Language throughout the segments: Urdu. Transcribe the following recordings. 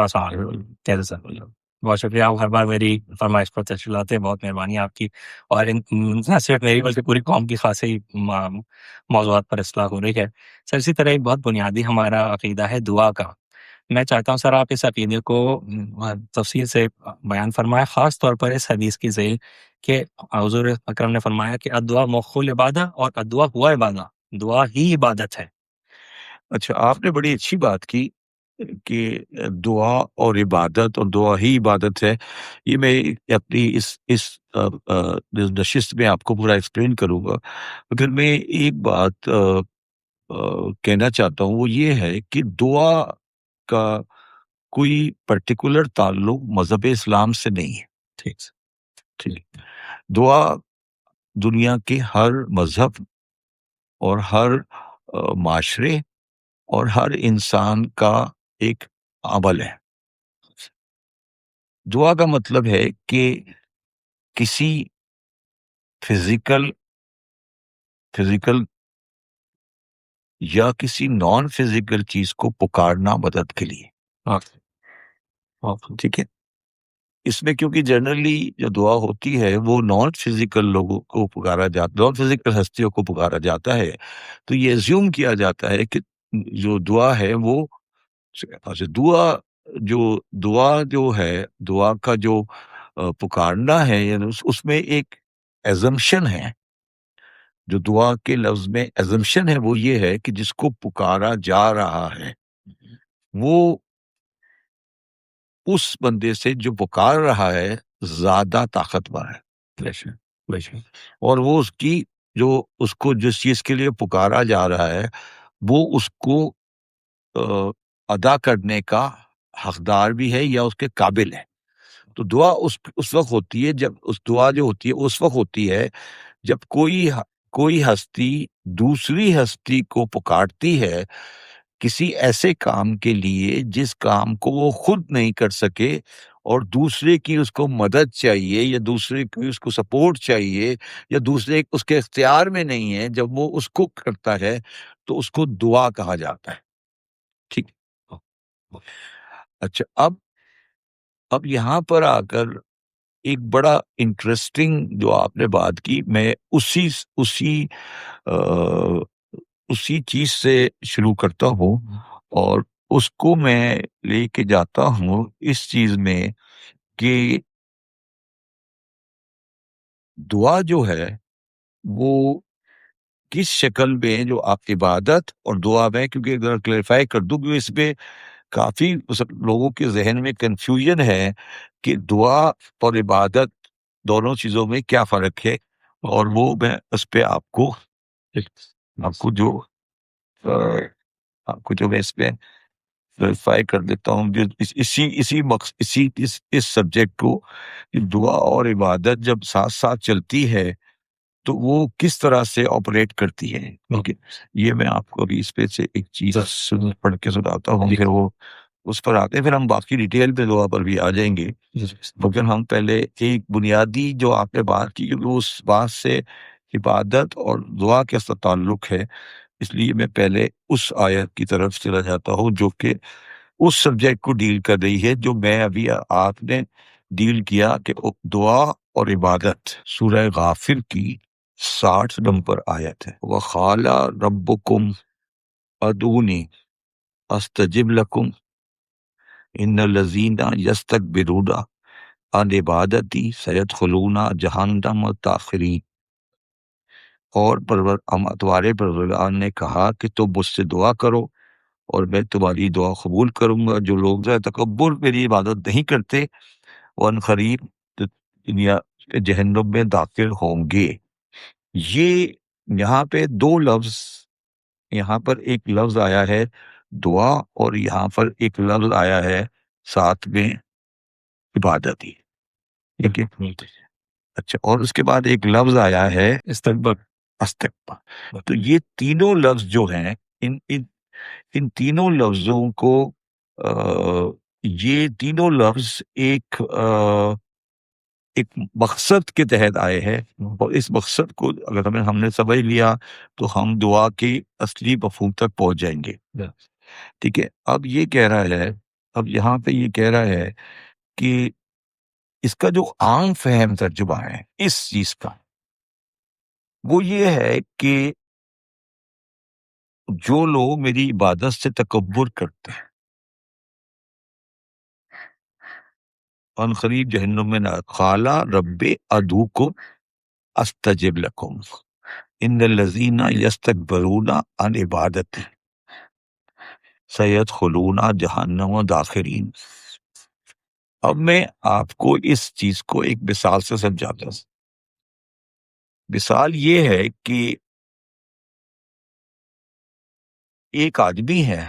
السلام علیکم، کیسے سر؟ بہت شکریہ، آپ ہر بار میری فرمائش پر تشریف لاتے ہیں، بہت مہربانی ہے آپ کی۔ اور نہ صرف میری بلکہ پوری قوم کی خاصی موضوعات پر اصلاح ہو رہی ہے سر۔ اسی طرح ایک بہت بنیادی ہمارا عقیدہ ہے دعا کا۔ میں چاہتا ہوں سر آپ اس عقیدے کو تفصیل سے بیان فرمائیں، خاص طور پر اس حدیث کی ذیل کہ حضور اکرم نے فرمایا کہ الدعا مخ العبادہ اور الدعا ہوا عبادہ، دعا ہی عبادت ہے۔ اچھا، آپ نے بڑی اچھی بات کی کہ دعا اور عبادت، اور دعا ہی عبادت ہے۔ یہ میں اپنی اس نشست میں آپ کو پورا ایکسپلین کروں گا، مگر میں ایک بات کہنا چاہتا ہوں، وہ یہ ہے کہ دعا کا کوئی پرٹیکولر تعلق مذہب اسلام سے نہیں ہے۔ ٹھیک، دعا دنیا کے ہر مذہب اور ہر معاشرے اور ہر انسان کا ایک عمل ہے۔ دعا کا مطلب ہے کہ کسی فزیکل یا کسی نان فزیکل چیز کو پکارنا مدد کے لیے۔ ٹھیک ہے، اس میں کیونکہ جنرلی جو دعا ہوتی ہے وہ نان فزیکل لوگوں کو پکارا جاتا، نان فزیکل ہستیوں کو پکارا جاتا ہے، تو یہ ایزیوم کیا جاتا ہے کہ جو دعا ہے وہ دعا جو ہے، دعا کا جو پکارنا ہے، یعنی اس میں ایک ایزمپشن ہے۔ جو دعا کے لفظ میں ایزمپشن ہے وہ یہ ہے کہ جس کو پکارا جا رہا ہے وہ اس بندے سے جو پکار رہا ہے زیادہ طاقتور ہے، اور وہ اس کو جس چیز کے لیے پکارا جا رہا ہے وہ اس کو ادا کرنے کا حقدار بھی ہے یا اس کے قابل ہے۔ تو دعا اس وقت ہوتی ہے جب دعا جو ہوتی ہے اس وقت ہوتی ہے جب کوئی ہستی دوسری ہستی کو پکارتی ہے کسی ایسے کام کے لیے جس کام کو وہ خود نہیں کر سکے، اور دوسرے کی اس کو مدد چاہیے یا دوسرے کی اس کو سپورٹ چاہیے، یا دوسرے اس کے اختیار میں نہیں ہے، جب وہ اس کو کرتا ہے تو اس کو دعا کہا جاتا ہے۔ ٹھیک، اچھا، اب یہاں پر آ کر ایک بڑا انٹرسٹنگ جو آپ نے بات کی، میں اسی چیز سے شروع کرتا ہوں، اور اس کو میں لے کے جاتا ہوں اس چیز میں کہ دعا جو ہے وہ کس شکل میں، جو آپ عبادت اور دعا میں، کیونکہ اگر کلیریفائی کر دوں کہ اس میں کافی لوگوں کے ذہن میں کنفیوژن ہے کہ دعا اور عبادت دونوں چیزوں میں کیا فرق ہے، اور وہ میں اس پہ آپ کو میں اس پہ ویریفائی کر دیتا ہوں اس سبجیکٹ کو، کہ دعا اور عبادت جب ساتھ ساتھ چلتی ہے تو وہ کس طرح سے آپریٹ کرتی ہے۔ یہ میں آپ کو ابھی اس پہ سے ایک چیز پڑھ کے سناتا ہوں، پھر وہ اس پر آتے ہیں، پھر ہم باقی ڈیٹیل پہ دعا پر بھی آ جائیں گے، مگر ہم پہلے ایک بنیادی جو آپ نے بات کی، کیونکہ اس بات سے عبادت اور دعا کے ساتھ تعلق ہے، اس لیے میں پہلے اس آیت کی طرف چلا جاتا ہوں جو کہ اس سبجیکٹ کو ڈیل کر رہی ہے جو میں ابھی آپ نے ڈیل کیا، کہ دعا اور عبادت۔ سورہ غافر کی 60 نمبر آیت ہے، وَقَالَ رَبُّكُمْ ادعونی استجب لکم ان الذین یستکبرون عن عبادتی سیدخلون جہنم داخرین۔ اور تمہارے پروردگار نے کہا کہ تم مجھ سے دعا کرو اور میں تمہاری دعا قبول کروں گا۔ جو لوگ تکبر میری عبادت نہیں کرتے وہ ان قریب دنیا جہنم میں داخل ہوں گے۔ یہ یہاں پہ دو لفظ، یہاں پر ایک لفظ آیا ہے دعا، اور یہاں پر ایک لفظ آیا ہے ساتھ میں عبادت ہی، ٹھیک ہے؟ اچھا، اور اس کے بعد ایک لفظ آیا ہے استغفار۔ تو یہ تینوں لفظ جو ہیں، ان تینوں لفظوں کو یہ تینوں لفظ ایک مقصد کے تحت آئے ہیں، اور اس مقصد کو اگر ہم نے سمجھ لیا تو ہم دعا کی اصلی مفہوم تک پہنچ جائیں گے۔ ٹھیک ہے، اب یہ کہہ رہا ہے اب یہاں پہ یہ کہہ رہا ہے کہ اس کا جو عام فہم ترجمہ ہے اس چیز کا وہ یہ ہے کہ جو لوگ میری عبادت سے تکبر کرتے ہیں ان قریب جہنم میں نہ قالا رب ادعوکم استجب لکم ان الذین یستکبرون عن عبادتی سیدخلون جہنم داخرین. اب میں آپ کو اس چیز کو ایک مثال سے سمجھاتا ہوں. مثال یہ ہے کہ ایک آدمی ہے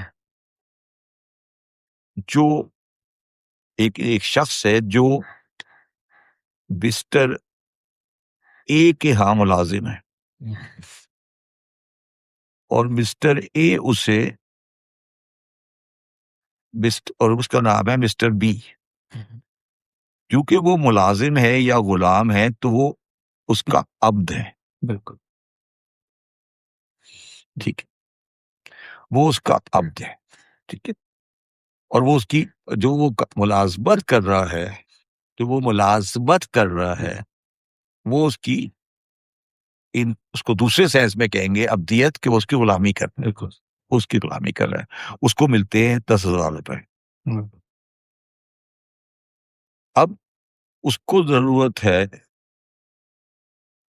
جو ایک شخص ہے جو مسٹر اے کے ہاں ملازم ہے اور مسٹر اے اسے اور اس کا نام ہے مسٹر بی. کیونکہ وہ ملازم ہے یا غلام ہے تو وہ اس کا عبد ہے. بالکل ٹھیک ہے, وہ اس کا عبد ہے. ٹھیک ہے, اور وہ اس کی جو وہ ملازمت کر رہا ہے وہ اس کی اس کو دوسرے سینس میں کہیں گے ابدیت کہ وہ اس کی غلامی کر رہا ہے. بالکل اس کی غلامی کر رہا ہے. اس کو ملتے ہیں 10,000 روپے. اب اس کو ضرورت ہے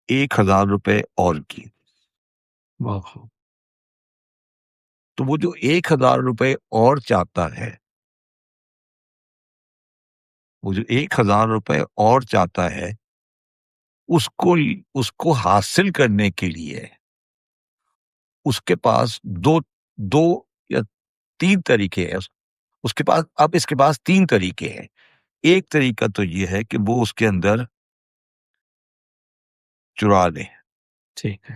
1,000 روپے اور کی. تو وہ جو 1,000 روپے اور چاہتا ہے اس کو حاصل کرنے کے لیے اس کے پاس دو یا 3 طریقے ہیں. اس کے پاس 3 طریقے ہیں. ایک طریقہ تو یہ ہے کہ وہ اس کے اندر چرا لے, ٹھیک ہے,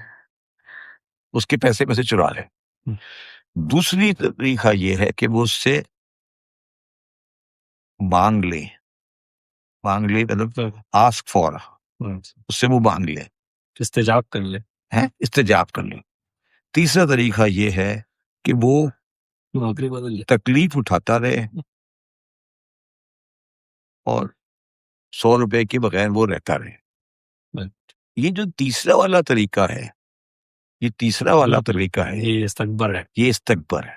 اس کے پیسے میں سے چرا لے. دوسری طریقہ یہ ہے کہ وہ اس سے مانگ لے مطلب آسک فور, اس سے وہ مانگ لے, استجاب کر لے, استجاب کر لے. تیسرا طریقہ یہ ہے کہ وہ نوکری بدل لے, تکلیف اٹھاتا رہے اور 100 روپے کے بغیر وہ رہتا رہے. یہ جو تیسرا والا طریقہ ہے یہ استکبر ہے. یہ استکبر ہے.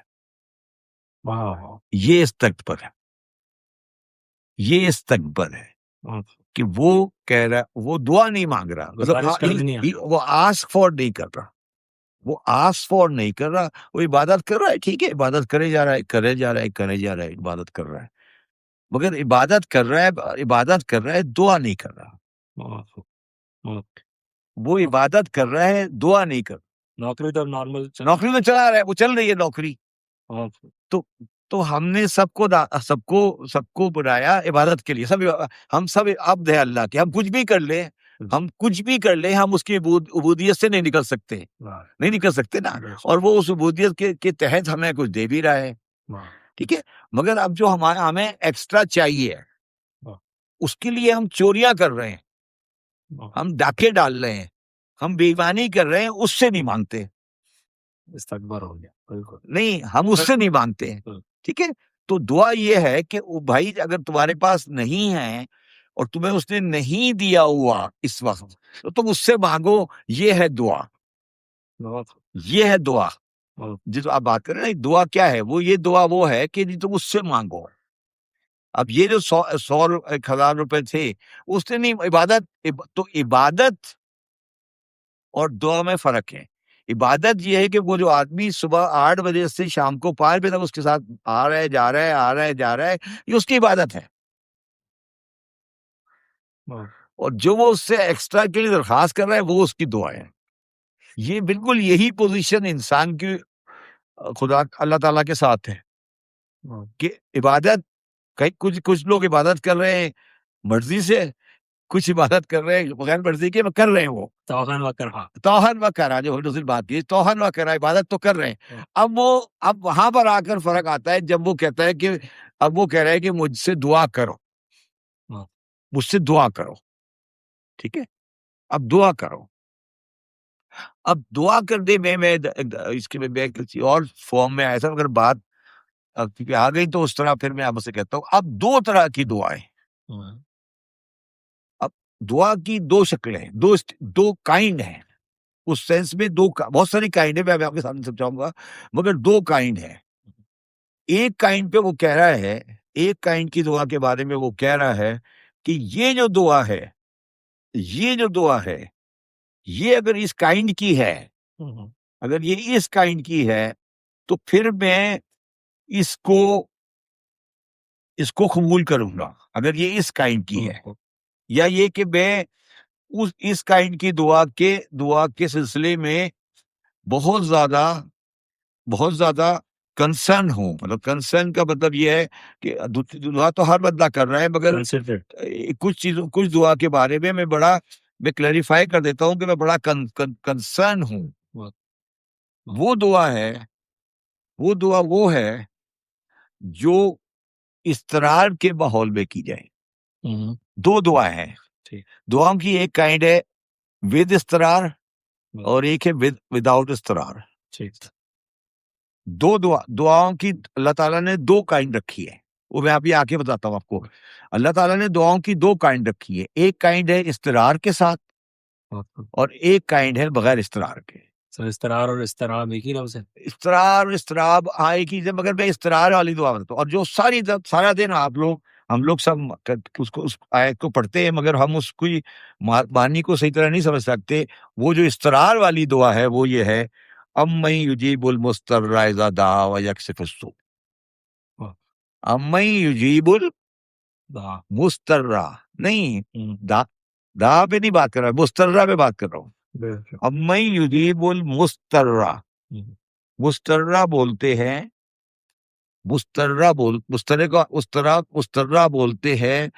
واہ, یہ استکبر ہے کہ وہ کہہ رہا, وہ دعا نہیں مانگ رہا, وہ آسک فور نہیں کر رہا, وہ عبادت کر رہا ہے. ٹھیک ہے, عبادت کرے جا رہا ہے, عبادت کر رہا ہے, مگر عبادت کر رہا ہے دعا نہیں کر رہا. وہ عبادت کر رہا ہے دعا نہیں کر رہا. نوکری تو نارمل نوکری میں چلا رہا ہے, وہ چل رہی ہے نوکری. تو ہم نے سب کو بنایا عبادت کے لیے. ہم سب عبد ہے اللہ کے. ہم کچھ بھی کر لیں ہم اس کی عبودیت سے نہیں نکل سکتے نا. اور وہ اس عبودیت کے تحت ہمیں کچھ دے بھی رہا ہے. ٹھیک ہے, مگر اب جو ہمیں ایکسٹرا چاہیے اس کے لیے ہم چوریاں کر رہے ہیں, ہم ڈاکے ڈال رہے ہیں, ہم بے ایمانی کر رہے ہیں, اس سے نہیں مانگتے. استکبار ہو گیا. بالکل نہیں, ہم اس سے نہیں مانگتے ہیں. ٹھیک ہے, تو دعا یہ ہے کہ بھائی اگر تمہارے پاس نہیں ہے اور تمہیں اس نے نہیں دیا ہوا اس وقت تو تم اس سے مانگو. یہ ہے دعا. جس آپ بات کر رہے ہیں دعا کیا ہے, یہ دعا وہ ہے کہ تم اس سے مانگو. اب یہ جو 1,000 روپے تھے اس نے نہیں, عبادت اور دعا میں فرق ہے. عبادت یہ ہے کہ وہ جو آدمی صبح 8 بجے سے شام کو 5 بجے تک اس کے ساتھ آ رہا ہے جا رہا ہے, یہ اس کی عبادت ہے. اور جو وہ اس سے ایکسٹرا کے لیے درخواست کر رہا ہے وہ اس کی دعا ہے. یہ بالکل یہی پوزیشن انسان کی خدا اللہ تعالیٰ کے ساتھ ہے کہ عبادت کچھ لوگ عبادت کر رہے ہیں مرضی سے, کچھ عبادت کر رہے ہیں بغیر مرضی کے کر رہے ہیں. وہ توہن و کرا جو دوسری بات کی, توہن و کرا, عبادت تو کر رہے ہیں. اب وہاں پر آ کر فرق آتا ہے جب وہ کہتا ہے کہ اب وہ کہہ رہا ہے کہ مجھ سے دعا کرو. ٹھیک ہے, اب دعا کرو. اب دعا کرنے میں اس کے میں کسی اور فارم میں ایسا اگر بات کیونکہ آ گئی تو اس طرح پھر میں آپ سے کہتا ہوں. اب دو طرح کی دعائیں. اب دعا کی دو شکلیں, دو کائنڈ ہیں. اس سینس میں بہت ساری کائنڈ ہے, میں آپ کے سامنے سمجھاؤں گا, مگر دو کائنڈ ہے. ایک کائنڈ پہ وہ کہہ رہا ہے, ایک کائنڈ کی دعا کے بارے میں وہ کہہ رہا ہے کہ یہ جو دعا ہے, یہ جو دعا ہے, یہ اگر اس کائنڈ کی ہے, اگر یہ اس کائنڈ کی ہے, تو پھر میں اس کو قبول کروں گا اگر یہ اس کائنڈ کی ہے. یا یہ کہ میں اس کائنڈ کی دعا کے سلسلے میں بہت زیادہ کنسرن ہوں. مطلب کنسرن کا مطلب یہ ہے کہ دعا تو ہر بندہ کر رہا ہے, مگر کچھ دعا کے بارے میں میں کلیریفائی کر دیتا ہوں کہ میں بڑا کنسرن ہوں. وہ دعا وہ ہے جو استقرار کے ماحول میں کی جائے. دو دعائیں ہیں. دعاؤں کی ایک کائنڈ ہے ود استقرار اور ایک ہے وداؤٹ استقرار. دو دعاؤں کی اللہ تعالیٰ نے دو کائنڈ رکھی ہے. وہ میں ابھی آگے بتاتا ہوں آپ کو. اللہ تعالیٰ نے دعاؤں کی دو کائنڈ رکھی ہے. ایک کائنڈ ہے استقرار کے ساتھ اور ایک کائنڈ ہے بغیر استقرار کے. استقرار اور استراب ایک ہی لفظ ہے. استقرار اور استراب ایک ہی ہے, مگر میں استقرار والی دعا بتاتا ہوں. اور جو سارا دن ہم لوگ سب اس آیت کو پڑھتے ہیں, مگر ہم اس کی معنی کو صحیح طرح نہیں سمجھ سکتے. وہ جو استقرار والی دعا ہے وہ یہ ہے, امن یجیب المضطر اذا دعا ویکشف السوء. امن یجیب المضطر, نہیں دعا پہ نہیں بات کر رہا, مسترہ پہ بات کر رہا ہوں. امن یجیب المضطر, مسترہ بولتے ہیں, مسترہ بولتے ہیں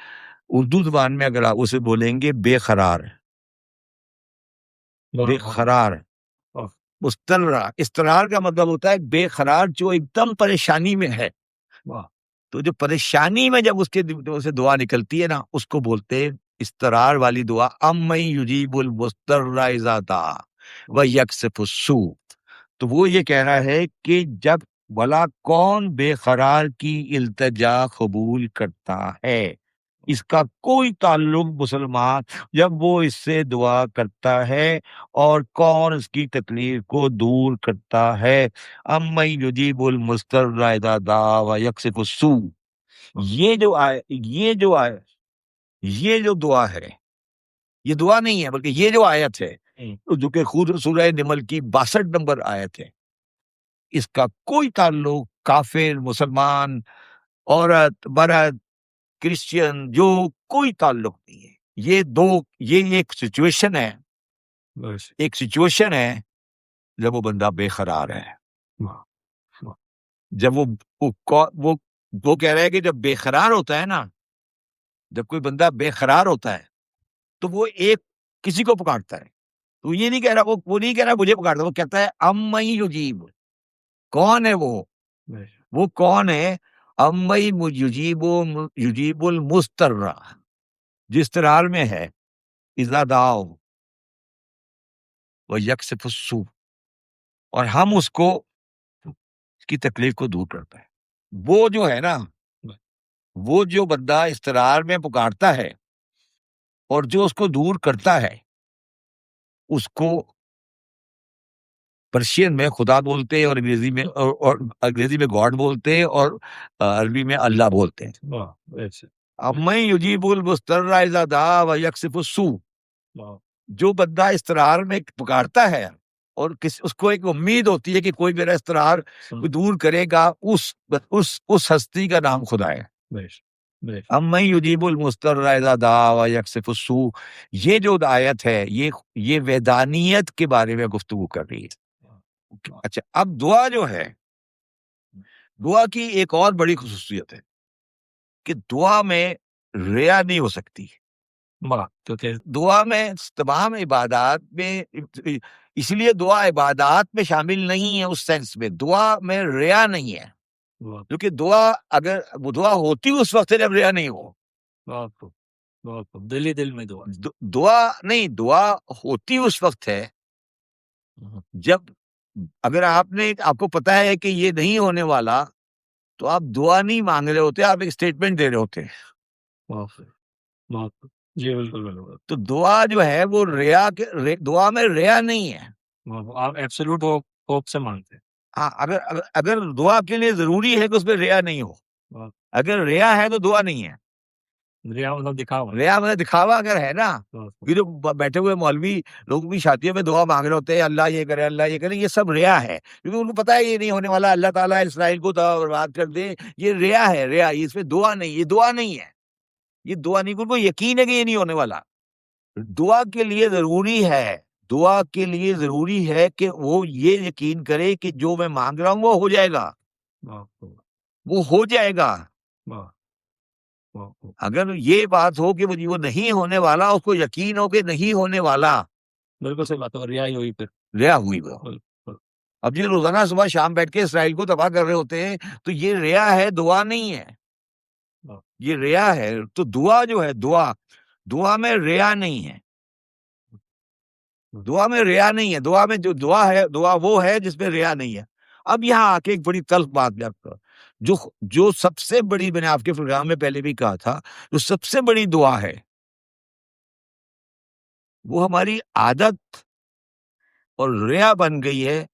اردو زبان میں. اگر آپ اسے بولیں گے بے قرار, استقرار کا مطلب ہوتا ہے بے قرار, جو ایک دم پریشانی میں ہے. تو جو پریشانی میں جب اس کے دل سے دعا نکلتی ہے نا, اس کو بولتے ہیں استقرار والی دعا. امن یجیب المضطر اذا دعا ویکشف السوء. تو وہ یہ کہہ رہا ہے کہ جب بھلا کون بے قرار کی التجا قبول کرتا ہے, اس کا کوئی تعلق مسلمان جب وہ اس سے دعا کرتا ہے, اور کون اس کی تکلیف کو دور کرتا ہے. امن یجیب المضطر اذا دعا ویکشف السوء. یہ جو دعا ہے, یہ دعا نہیں ہے بلکہ یہ جو آیت ہے, جو کہ خود سورہ نمل کی 62 نمبر آیت ہے, اس کا کوئی تعلق کافر, مسلمان, عورت, مرد, کرسچین, جو کوئی تعلق نہیں ہے. یہ ایک سچویشن ہے جب وہ بندہ بے قرار ہے. جب وہ کہہ رہا ہے کہ جب بے قرار ہوتا ہے نا, جب کوئی بندہ بے قرار ہوتا ہے تو وہ ایک کسی کو پکارتا ہے. تو یہ نہیں کہہ رہا, وہ نہیں کہہ رہا مجھے پکارتا, وہ کہتا ہے امن یجیب. کون ہے وہ کون ہے؟ امن یجیب المضطر, جس استقرار میں ہے, اذا دعا ویکشف السوء, اور ہم اس کی تکلیف کو دور کرتا ہے. وہ جو ہے نا, وہ جو بندہ استقرار میں پکارتا ہے اور جو اس کو دور کرتا ہے, اس کو پرشین میں خدا بولتے ہیں, اور انگریزی میں گاڈ بولتے ہیں, اور عربی میں اللہ بولتے ہیں. امن یجیب المضطر اذا دعا ویکشف السوء. جو بندہ استقرار میں پکارتا ہے اور اس کو ایک امید ہوتی ہے کہ کوئی میرا استقرار دور کرے گا, اس ہستی کا نام خدا ہے. امن یجیب المضطر اذا دعا ویکشف السوء. یہ جو آیت ہے یہ وحدانیت کے بارے میں گفتگو کر رہی ہے. اچھا, اب دعا جو ہے, دعا کی ایک اور بڑی خصوصیت ہے کہ دعا میں ریا نہیں ہو سکتی. دعا میں تمام عبادات میں, اس لیے دعا عبادات میں شامل نہیں ہے. اس سینس میں دعا میں ریا نہیں ہے, کیونکہ اگر دعا ہوتی اس وقت جب ریا نہیں ہو. دل میں دعا ہوتی اس وقت ہے جب, اگر آپ کو پتا ہے کہ یہ نہیں ہونے والا, تو آپ دعا نہیں مانگ رہے ہوتے, آپ ایک اسٹیٹمنٹ دے رہے ہوتے ہیں. بہت جی بالکل بالکل. تو دعا جو ہے وہ دعا میں ریا نہیں ہے. آپ ایبسولوٹ ہوپ سے مانگتے ہیں. ہاں, اگر دعا کے لیے ضروری ہے کہ اس میں ریا نہیں ہو. اگر ریا ہے تو دعا نہیں ہے. ریا مطلب دکھاوا. ریا مطلب دکھاوا اگر ہے نا, پھر بیٹھے ہوئے مولوی لوگ بھی شادیوں میں دعا مانگ رہے ہوتے ہیں, اللہ یہ کرے اللہ یہ کرے, یہ سب ریا ہے, کیونکہ ان کو پتا ہے یہ نہیں ہونے والا, اللہ تعالیٰ اسرائیل کو برباد کر دے, یہ ریا ہے, ریا, اس میں دعا نہیں, یہ دعا نہیں ہے, یہ دعا نہیں, ان کو یقین ہے کہ یہ نہیں ہونے والا. دعا کے لیے ضروری ہے, دعا کے لیے ضروری ہے کہ وہ یہ یقین کرے کہ جو میں مانگ رہا ہوں وہ ہو جائے گا, وہ ہو جائے گا. اگر یہ بات ہو کہ وہ نہیں ہونے والا, اس کو یقین ہو کہ نہیں ہونے والا, بالکل صحیح بات ہے, ریا ہی ہوئی, پھر ریا ہوئی وہ. اب یہ روزانہ صبح شام بیٹھ کے اسرائیل کو تباہ کر رہے ہوتے ہیں, تو یہ ریا ہے, دعا نہیں ہے, یہ ریا ہے. تو دعا جو ہے, دعا میں ریا نہیں ہے, دعا میں ریا نہیں ہے. دعا میں جو دعا ہے, دعا وہ ہے جس میں ریا نہیں ہے. اب یہاں آ کے ایک بڑی تلخ بات میں آپ کو, جو سب سے بڑی, میں نے آپ کے پروگرام میں پہلے بھی کہا تھا, جو سب سے بڑی دعا ہے وہ ہماری عادت اور ریا بن گئی ہے,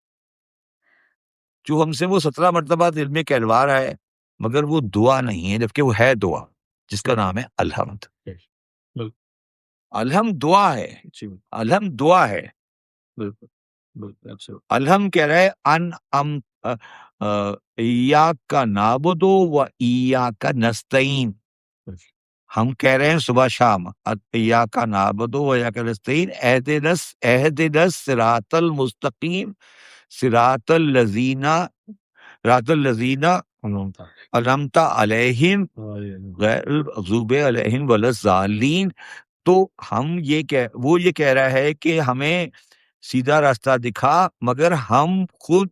جو ہم سے وہ 17 مرتبہ دل میں کہلوا رہا ہے, مگر وہ دعا نہیں ہے, جبکہ وہ ہے دعا, جس کا نام ہے الحمد. الحمد دعا ہے, الحمد دعا ہے. الحمد کہہ رہا ہے ایاک نعبد و ایاک نستعین. ہم کہہ رہے ہیں صبح شام, ایاک نعبد و ایاک نستعین, اہدنا الصراط المستقیم صراط الذین انعمت علیہم غیر المغضوب علیہم ولا الضالین. تو وہ یہ کہہ رہا ہے کہ ہمیں سیدھا راستہ دکھا, مگر ہم خود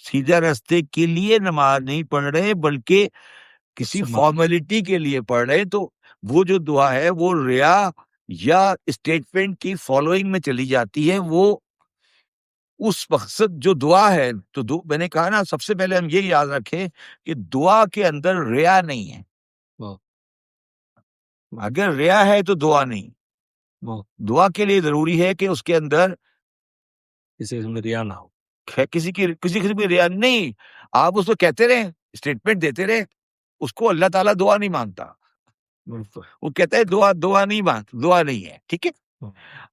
سیدھے راستے کے لیے نماز نہیں پڑھ رہے, بلکہ کسی فارمیلٹی کے لیے پڑھ رہے. تو وہ جو دعا ہے وہ ریا یا اسٹیٹمنٹ کی فالوئنگ میں چلی جاتی ہے. وہ اس مقصد جو دعا ہے, تو میں نے کہا نا, سب سے پہلے ہم یہ یاد رکھیں کہ دعا کے اندر ریا نہیں ہے. اگر ریا ہے تو دعا نہیں. دعا کے لیے ضروری ہے کہ اس کے اندر کسی قسم میں ریا نہ ہو, کسی قسم کی ریا نہیں. آپ اس کو کہتے رہے, اسٹیٹمنٹ دیتے رہے, اس کو اللہ تعالیٰ دعا نہیں مانتا. وہ کہتا ہے دعا نہیں مانتا, دعا نہیں ہے, ٹھیک ہے.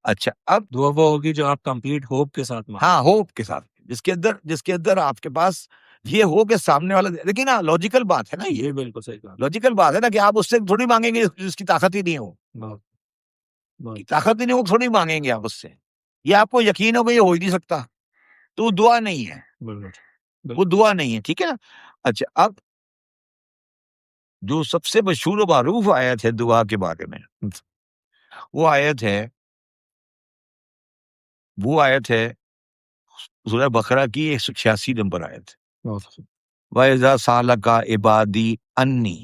اچھا, اب دعا وہ ہوگی جو آپ کمپلیٹ ہوپ کے ساتھ مانگیں. ہاں, ہوپ کے ساتھ, جس کے اندر آپ کے پاس یہ ہو کہ سامنے والا, لیکن نا لاجیکل بات ہے نا, یہ بالکل صحیح کہا, لاجیکل بات ہے نا, کہ آپ اس سے تھوڑی مانگیں گے جس کی طاقت ہی نہیں ہو, طاقت ہی نہیں ہو, تھوڑی مانگیں گے آپ اس سے. یہ آپ کو یقین ہو کہ یہ ہو ہی نہیں سکتا, تو دعا نہیں ہے, وہ دعا نہیں ہے, ٹھیک ہے نا. اچھا, اب جو سب سے مشہور و معروف آیت ہے دعا کے بارے میں, وہ آیت ہے سورہ بقرہ کی 186 نمبر آیت. وَإِذَا سَأَلَكَ عِبَادِي عَنِّي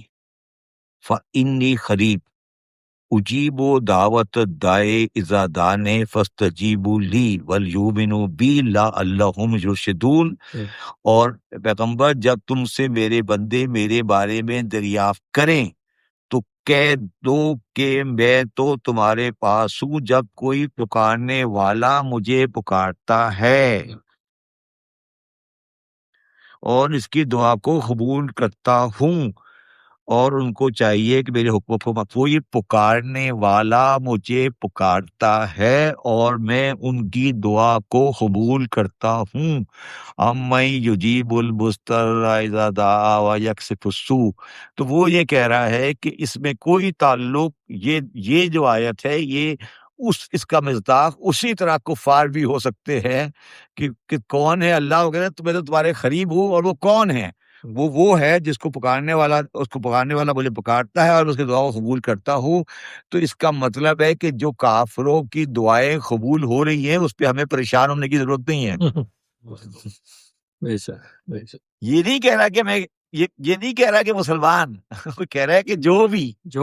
فَإِنِّي قَرِيبٌ اجیبو دعوت الداعِ اذا دعان فاستجیبوا لی ولیؤمنوا بی لعلہم یرشدون. اور پیغمبر, جب تم سے میرے بندے میرے بارے میں دریافت کریں تو کہہ دو کہ میں تو تمہارے پاس ہوں جب کوئی پکارنے والا مجھے پکارتا ہے, اور اس کی دعا کو قبول کرتا ہوں. اور ان کو چاہیے کہ میرے حکم وہ یہ پکارنے والا مجھے پکارتا ہے اور میں ان کی دعا کو قبول کرتا ہوں. اَمَّن یُجِیبُ الْمُضْطَرَّ اِذَا دَعَا وَیَکْشِفُ السُّوءَ. تو وہ یہ کہہ رہا ہے کہ اس میں کوئی تعلق, یہ جو آیت ہے, یہ اس کا مصداق اسی طرح کفار بھی ہو سکتے ہیں کہ کون ہے اللہ وغیرہ, تو میں تو تمہارے قریب ہوں, اور وہ کون ہے, وہ ہے جس کو پکارنے والا مجھے پکارتا ہے اور اس کی دعا کو قبول کرتا ہوں. تو اس کا مطلب ہے کہ جو کافروں کی دعائیں قبول ہو رہی ہیں اس پہ ہمیں پریشان ہونے کی ضرورت نہیں ہے. یہ نہیں کہہ رہا کہ میں یہ نہیں کہہ رہا کہ مسلمان کہہ رہا ہے کہ جو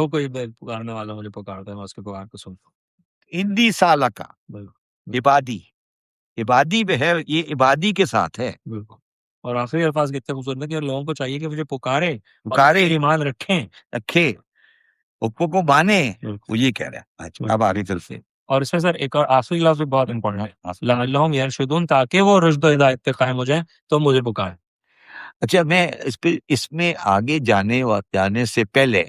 کوئی پکارنے والا مجھے پکارتا ہے میں اس کے پکار کو سنتا ہوں. اندی سالہ کا عبادی میں ہے, یہ عبادی کے ساتھ ہے. اور آخری الفاظ کتنے خوبصورت ہیں کہ لوگوں کو چاہیے کہ مجھے پکارے پکارے ایمان رکھیں رکھے حکموں کو مانے، وہ یہ کہہ رہا ہے. اچھا اب آگے چلتے. اور اس میں سر ایک اور آخری لفظ بھی بہت امپورٹنٹ ہے، لعلہم یرشدون، تاکہ وہ رشد و ہدایت پہ قائم ہو جائیں تو مجھے پکارے. اچھا میں اس میں آگے جانے سے پہلے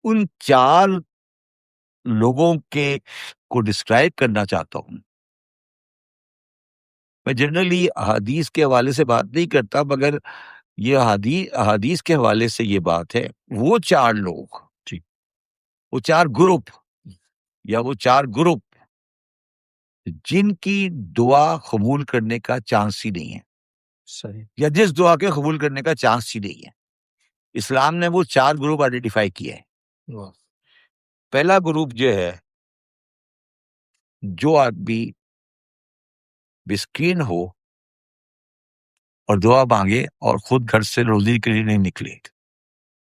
ان 4 لوگوں کو ڈسکرائب کرنا چاہتا ہوں. میں جنرلی احادیث کے حوالے سے بات نہیں کرتا، مگر یہ احادیث کے حوالے سے یہ بات ہے. وہ 4 لوگ، وہ 4 گروپ یا وہ 4 گروپ جن کی دعا قبول کرنے کا چانس ہی نہیں ہے، صحیح. یا جس دعا کے قبول کرنے کا چانس ہی نہیں ہے. اسلام نے وہ 4 گروپ آئیڈینٹیفائی کیے ہیں. واہ. پہلا گروپ جو ہے، جو آدمی مسکین ہو اور دعا مانگے اور خود گھر سے روزی کے لیے نہیں نکلے،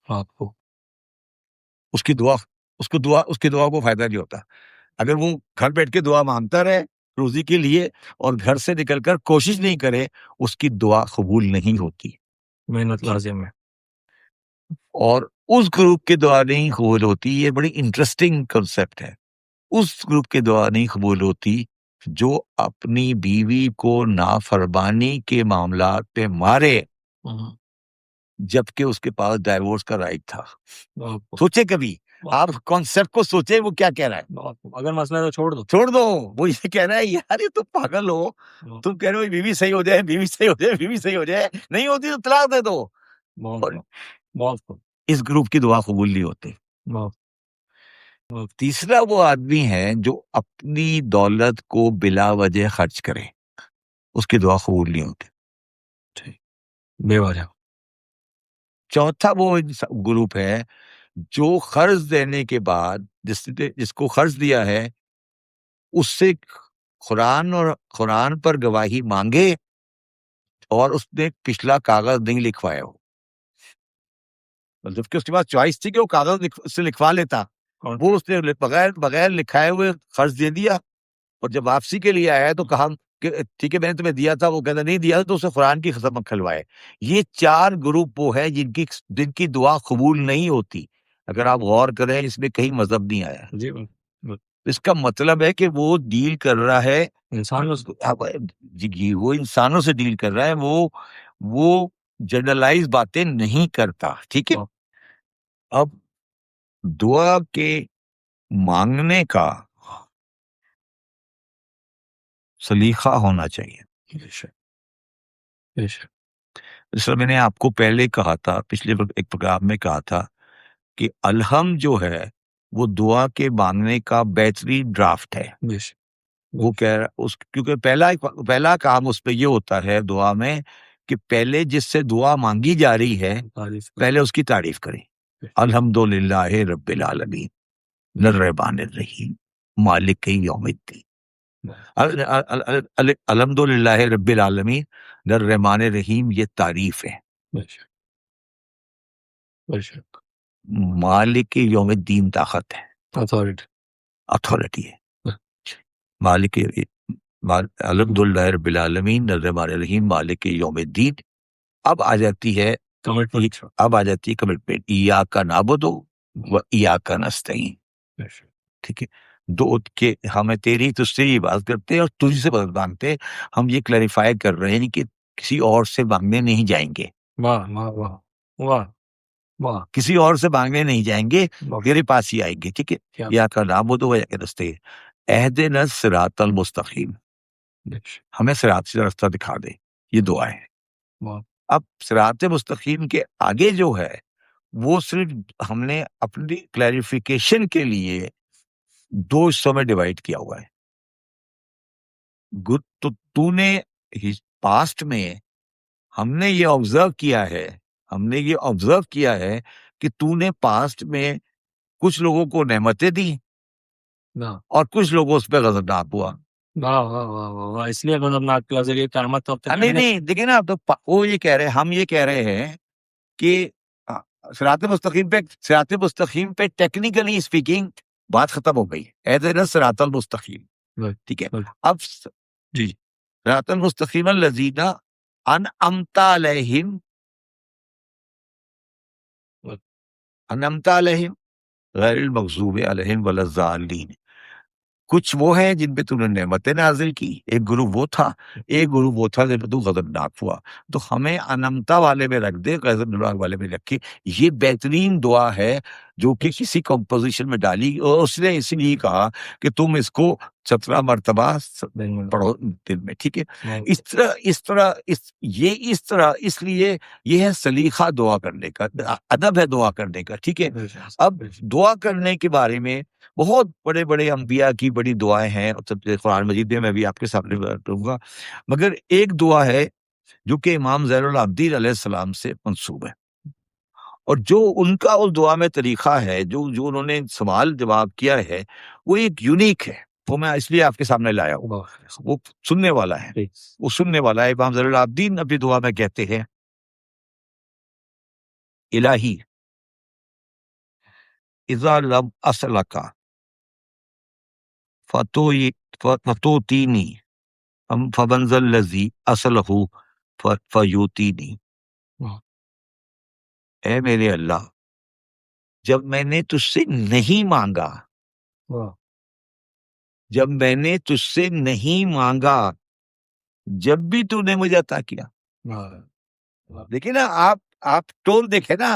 آپ کو اس کی دعا کو فائدہ نہیں ہوتا. اگر وہ گھر بیٹھ کے دعا مانگتا رہے روزی کے لیے اور گھر سے نکل کر کوشش نہیں کرے، اس کی دعا قبول نہیں ہوتی. محنت لازم ہے. اور اس گروپ کی دعا نہیں قبول ہوتی. یہ بڑی انٹرسٹنگ کنسیپٹ ہے. اس گروپ کی دعا نہیں قبول ہوتی جو اپنی بیوی کو نافرمانی کے معاملات پہ مارے جبکہ اس کے پاس ڈائیورس کا رائٹ تھا. سوچے کبھی آپ کانسیپٹ کو سوچے وہ کیا کہہ رہا ہے. اگر مسئلہ ہے تو چھوڑ دو. وہ یہ کہہ رہا ہے یار یہ تم پاگل ہو، تم کہہ رہے ہو بیوی صحیح ہو جائے، بیوی صحیح ہو جائے، بیوی صحیح ہو جائے، نہیں ہوتی تو طلاق دے دو. بہت اس گروپ کی دعا قبول نہیں ہوتی. تیسرا وہ آدمی ہے جو اپنی دولت کو بلا وجہ خرچ کرے، اس کی دعا قبول نہیں ہوتی. بے وجہ. چوتھا وہ گروپ ہے جو قرض دینے کے بعد جس کو قرض دیا ہے اس سے قرآن پر گواہی مانگے اور اس نے پچھلا کاغذ نہیں لکھوایا ہو، مطلب کہ اس کے پاس چوائس تھی کہ وہ کاغذ سے لکھوا لیتا، وہ اس نے بغیر لکھائے ہوئے قرض دے دیا. اور جب واپسی کے لیے آیا تو کہا کہ ٹھیک ہے میں نے تمہیں دیا تھا، وہ کہتا نہیں دیا تو اسے قرآن کی قسم کھلوائے. یہ 4 گروپ وہ ہے جن کی دعا قبول نہیں ہوتی. اگر آپ غور کریں اس میں کہیں مذہب نہیں آیا. جی اس کا مطلب ہے کہ وہ ڈیل کر رہا ہے انسانوں جی، وہ انسانوں سے ڈیل کر رہا ہے، وہ جنرلائز باتیں نہیں کرتا. ٹھیک ہے. اب دعا کے مانگنے کا سلیقہ ہونا چاہیے. جیسا میں نے آپ کو پہلے کہا تھا، پچھلے ایک پروگرام میں کہا تھا کہ الحم جو ہے وہ دعا کے مانگنے کا بہترین ڈرافٹ ہے. وہ کہہ رہا کیونکہ پہلا کام اس پہ یہ ہوتا ہے دعا میں کہ پہلے جس سے دعا مانگی جا رہی ہے پہلے اس کی تعریف کریں. الحمدللہ رب العالمین الرحمن الرحیم مالک یوم الدین. الحمدللہ رب العالمین الرحمن الرحیم یہ تعریف ہے. مالک یوم الدین طاقت ہے، اتھارٹی ہے. مالک الحمدللہ رب العالمین الرحمن الرحیم مالک یوم الدین. اب آ جاتی ہے کمٹمنٹ، ایاک نعبد و ایاک نستعین. ٹھیک ہے. کہ ہمیں تیری تجھ سے یہ بات کرتے ہیں اور تجھ سے مدد مانگتے. ہم یہ کلیریفائی کر رہے ہیں کہ کسی اور سے مانگنے نہیں جائیں گے. واہ واہ واہ واہ واہ. کسی اور سے مانگنے نہیں جائیں گے، تیرے پاس ہی آئیں گے. ٹھیک ہے. ایاک نعبد و ایاک نستعین. اہدنا الصراط المستقیم، ہمیں صراط سے راستہ دکھا دے. یہ دعا ہے. اب صراط مستقیم کے آگے جو ہے وہ صرف ہم نے اپنی کلیریفیکیشن کے لیے 2 حصوں میں ڈیوائڈ کیا ہوا ہے. تو نے پاسٹ میں ہم نے یہ آبزرو کیا ہے کہ تو نے پاسٹ میں کچھ لوگوں کو نعمتیں دی اور کچھ لوگوں اس پہ غضبناک ہوا. اس لیے غضبناک کا ذریعہ قیامت نہیں دیکھیں نا. تو وہ ہم یہ کہہ رہے ہیں کہ صراط مستقیم پہ ٹیکنیکلی اسپیکنگ بات ختم ہو گئی. اہدنا الصراط المستقیم. ٹھیک ہے. اب جی صراط المستقیم الذین انعمت علیہم، انعمت علیہم غیر المغضوب علیہم ولا الضالین. کچھ وہ ہیں جن پہ تم نے نعمتیں نازل کی، ایک گروہ وہ تھا، ایک گروہ وہ تھا جن پہ تو غضبناک ہوا. تو ہمیں انمتا والے میں رکھ دے، غضبناک والے میں رکھے. یہ بہترین دعا ہے جو کہ کسی کمپوزیشن میں ڈالی، اور اس نے اس لیے کہا کہ تم اس کو 17 مرتبہ پڑھو دن میں. ٹھیک ہے، اس طرح اس لیے یہ ہے سلیقہ دعا کرنے کا، ادب ہے دعا کرنے کا. ٹھیک ہے. اب دعا کرنے کے بارے میں بہت بڑے بڑے انبیاء کی بڑی دعائیں ہیں، اور سب سے قرآن مجید میں بھی آپ کے سامنے بتاؤں گا. مگر ایک دعا ہے جو کہ امام زین العابدین علیہ السلام سے منسوب ہے، اور جو ان کا اس دعا میں طریقہ ہے، جو انہوں نے سوال جواب کیا ہے، وہ ایک یونیک ہے. وہ میں اس لیے آپ کے سامنے لایا ہوں. وہ سننے والا ہے، وہ سننے والا ہے. امام زین العابدین اپنی دعا میں کہتے ہیں: الہی اذا لم اسلک فتوتینی فمن ذا الذی اصلہ فیوتینی. اے میرے اللہ، جب میں نے تجھ سے نہیں مانگا، جب میں نے تجھ سے نہیں مانگا، جب بھی تو نے مجھے عطا کیا. دیکھیں نا آپ ٹون دیکھیں نا،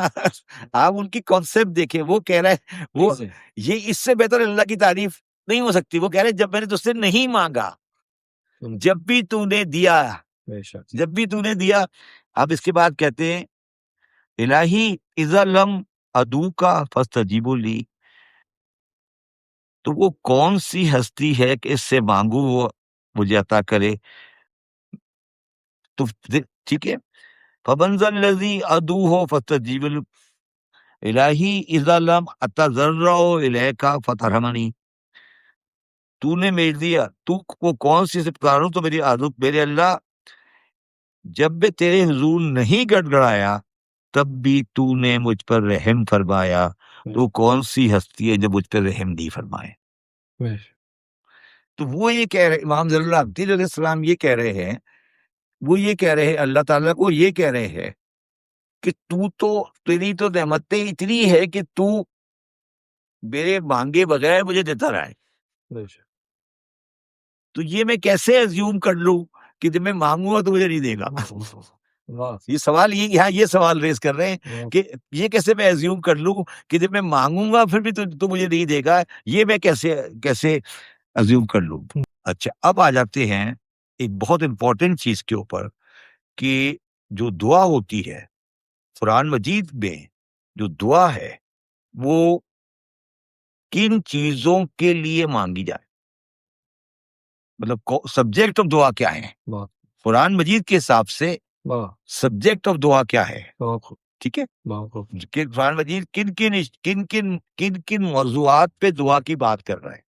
آپ ان کی کانسیپٹ دیکھیں. وہ کہہ رہا ہے، وہ یہ اس سے بہتر اللہ کی تعریف نہیں ہو سکتی. وہ کہہ رہے جب میں نے تجھ سے نہیں مانگا، جب بھی تو نے دیا، جب بھی تو نے دیا. اب اس کے بعد کہتے ہیں: الہی اذا لم ادعوک فاستجیب لی. تو وہ کون سی ہستی ہے کہ اس سے مانگوں وہ مجھے عطا کرے؟ تو ٹھیک ہے، فمن ذا الذی ادعوہ فاستجیب لی. الہی اذا لم اتضرع الیک فترحمنی. تو نے میرے دیا، تو وہ کون سی سے پکاروں تو میری عادت، میرے اللہ جب میں تیرے حضور نہیں گڑ گڑایا تب بھی تو نے مجھ پر رحم فرمایا. تو کون سی ہستی ہے جو مجھ پر رحم نہیں فرمائے؟ تو وہ یہ کہہ رہے، امام زین العابدین علیہ السلام یہ کہہ رہے ہیں، وہ یہ کہہ رہے ہیں اللہ تعالیٰ کو، یہ کہہ رہے ہیں کہ تیری تو نعمتیں اتنی ہے کہ تو میرے مانگے بغیر مجھے دیتا رہا ہے. تو یہ میں کیسے ایزیوم کر لوں کہ جب میں مانگوں گا تو مجھے نہیں دے گا؟ یہ سوال یہ سوال ریز کر رہے ہیں کہ یہ کیسے میں ایزیوم کر لوں کہ جب میں مانگوں گا پھر بھی تو مجھے نہیں دے گا؟ یہ میں کیسے ایزیوم کر لوں؟ اچھا، اب آ جاتے ہیں ایک بہت امپورٹنٹ چیز کے اوپر کہ جو دعا ہوتی ہے قرآن مجید میں، جو دعا ہے وہ کن چیزوں کے لیے مانگی جائے، مطلب سبجیکٹ آف دعا کیا ہے قرآن مجید کے حساب سے، سبجیکٹ آف دعا کیا ہے. ٹھیک ہے، کہ قرآن مجید کن کن موضوعات پہ دعا کی بات کر رہا ہے.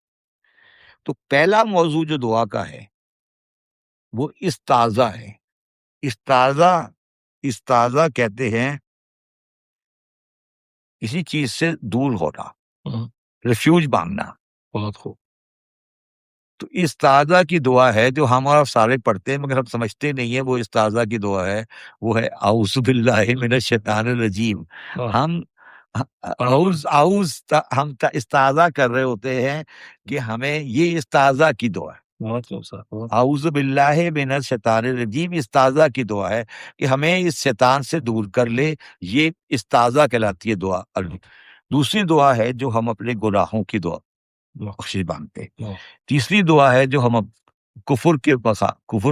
تو پہلا موضوع جو دعا کا ہے وہ استعاذہ ہے. استعاذہ کہتے ہیں کسی چیز سے دور ہونا، ریفیوج مانگنا. بہت خوب. تو استعاذہ کی دعا ہے جو ہم اور سارے پڑھتے ہیں مگر ہم سمجھتے نہیں ہیں وہ استعاذہ کی دعا ہے. وہ ہے اعوذ باللہ من الشیطان الرجیم. ہم استعاذہ کر رہے ہوتے ہیں کہ ہمیں یہ استعاذہ کی دعا ہے. اعوذ باللہ من الشیطان الرجیم استعاذہ کی دعا ہے کہ ہمیں اس شیطان سے دور کر لے. یہ استعاذہ کہلاتی ہے دعا. دوسری دعا ہے جو ہم اپنے گناہوں کی دعا بخشش مانگتے ہیں. تیسری دعا ہے جو ہم کفر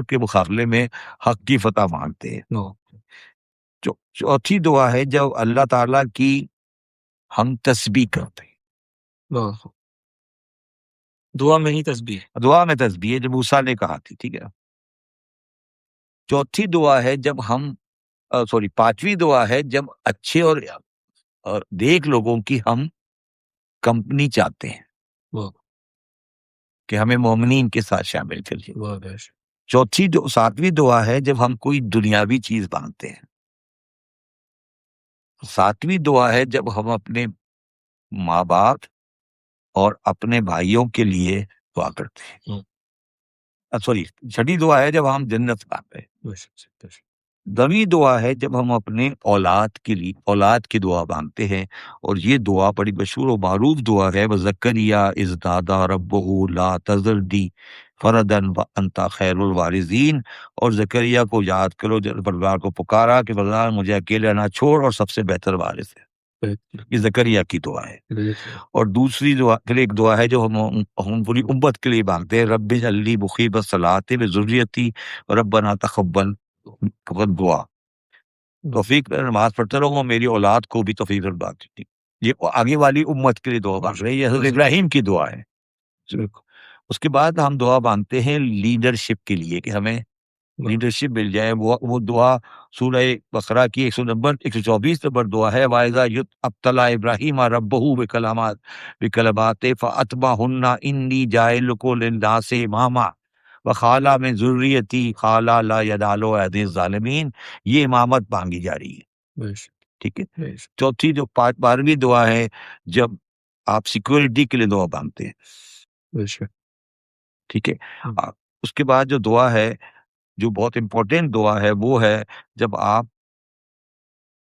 کے مقابلے میں حق کی فتح مانگتے ہیں. چوتھی دعا ہے جب اللہ تعالیٰ کی ہم تسبیح کرتے ہیں. دعا میں تسبیح ہے جو موسیٰ نے کہا تھی. ٹھیک ہے. چوتھی دعا ہے جب ہم پانچویں دعا ہے جب اچھے اور دیکھ لوگوں کی ہم کمپنی چاہتے ہیں کہ ہمیں مومنین کے ساتھ شامل کریے. ساتویں دعا ہے جب ہم کوئی دنیاوی چیز مانگتے ہیں. ساتویں دعا ہے جب ہم اپنے ماں باپ اور اپنے بھائیوں کے لیے دعا کرتے ہیں. سوری، چھٹی دعا ہے جب ہم جنت پاتے ہیں. دویں دعا ہے جب ہم اپنے اولاد کے لیے اولاد کی دعا مانگتے ہیں، اور یہ دعا بڑی مشہور و معروف دعا ہے. وزکریا اذ نادى ربه لا تذرنی فردا وانت خیر الوارثین. اور زکریا کو یاد کرو جب پروردگار کو پکارا کہ پروردگار مجھے اکیلا نہ چھوڑ اور سب سے بہتر وارث ہے. یہ زکریا کی دعا ہے. اور دوسری دعا کے لیے ایک دعا ہے جو ہم پوری امت کے لیے مانگتے ہیں. رب اجعلنی مقیم الصلاۃ وذریتی ربنا تقبل دعا. توفیق میں نماز پڑھتے رہو، میری اولاد کو بھی توفیق بات دی. یہ آگے والی امت کے لیے دعا مانگ رہے ہیں. یہ حضرت ابراہیم کی دعا ہے. اس کے بعد ہم دعا مانگتے ہیں لیڈرشپ کے لیے کہ ہمیں لیڈرشپ مل جائے. وہ دعا سورہ بقرہ کی 124 نمبر دعا ہے. وَإِذَا ابتلى إِبْرَاهِيمَ رَبُّهُ بِكَلِمَاتٍ فَأَتْمَهُنَّ إِنِّي جَاعِلُكَ لِلنَّاسِ إِمَامًا وَقَالَ مِن ذُرِّيَّتِي قَالَ لَا يَنَالُ عَهْدِي الظَّالِمِينَ. یہ امامت مانگی جا رہی ہے. ٹھیک ہے. چوتھی جو 12ویں دعا ہے جب آپ سیکورٹی کے لیے دعا مانگتے ہیں. ٹھیک ہے. اس کے بعد جو دعا ہے جو بہت امپورٹنٹ دعا ہے وہ ہے جب آپ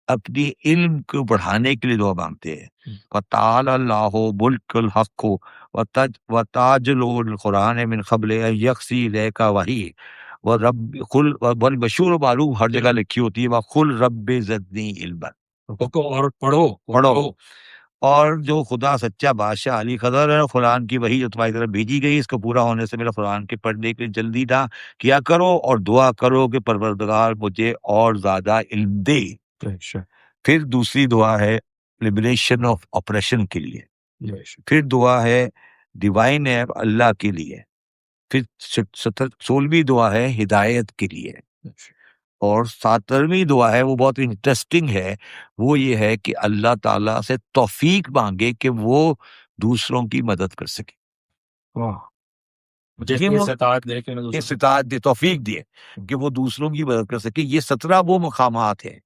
اپنی علم کو بڑھانے کے لیے دعا مانگتے ہیں. وَتَعَالَى اللَّهُ مُلْكُ الْحَقِّ وَتَاجُلُ الْقُرْآنَ مِنْ قَبْلِ أَن يَقْضِيَ إِلَيْكَ وَحْيٌ وَرَبِّ قُلْ مشہور و معروف ہر جگہ لکھی ہوتی ہے. وَقُلْ رَبِّ زِدْنِی عِلْمًا. اور پڑھو. اور جو خدا سچا بادشاہ علی قدر ہے، قرآن کی وحی جو تمہاری طرف بھیجی گئی، اس کو پورا ہونے سے میرا قرآن کے پڑھنے کے لیے جلدی نہ کیا کرو، اور دعا کرو کہ پروردگار مجھے اور زیادہ علم دے. پھر دوسری دعا ہے لبریشن آف آپریشن کے لیے. پھر دعا ہے ڈیوائن ایپ اللہ کے لیے. پھر 16ویں دعا ہے ہدایت کے لیے. اور 17ویں دعا ہے وہ بہت انٹرسٹنگ ہے. وہ یہ ہے کہ اللہ تعالیٰ سے توفیق مانگے کہ وہ دوسروں کی مدد کر سکے. استطاعت دے، توفیق دے کہ وہ دوسروں کی مدد کر سکے. یہ 17 وہ مقامات ہیں،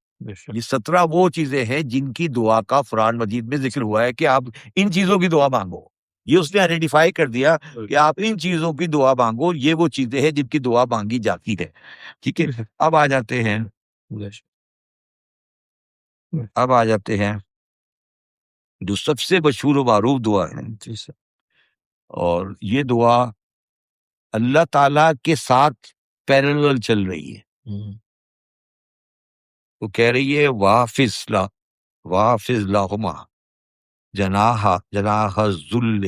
یہ 17 وہ چیزیں ہیں جن کی دعا کا قرآن مجید میں ذکر ہوا ہے کہ آپ ان چیزوں کی دعا مانگو. یہ اس نے آئیڈینٹیفائی کر دیا کہ آپ ان چیزوں کی دعا مانگو. یہ وہ چیزیں ہیں جن کی دعا مانگی جاتی ہے. ٹھیک ہے. اب آ جاتے ہیں جو سب سے مشہور و معروف دعا ہے، اور یہ دعا اللہ تعالیٰ کے ساتھ پیرلل چل رہی ہے. وہ کہہ رہی ہے وَحْفِظْ لَهُمَا جَنَاحَ الذُّلِّ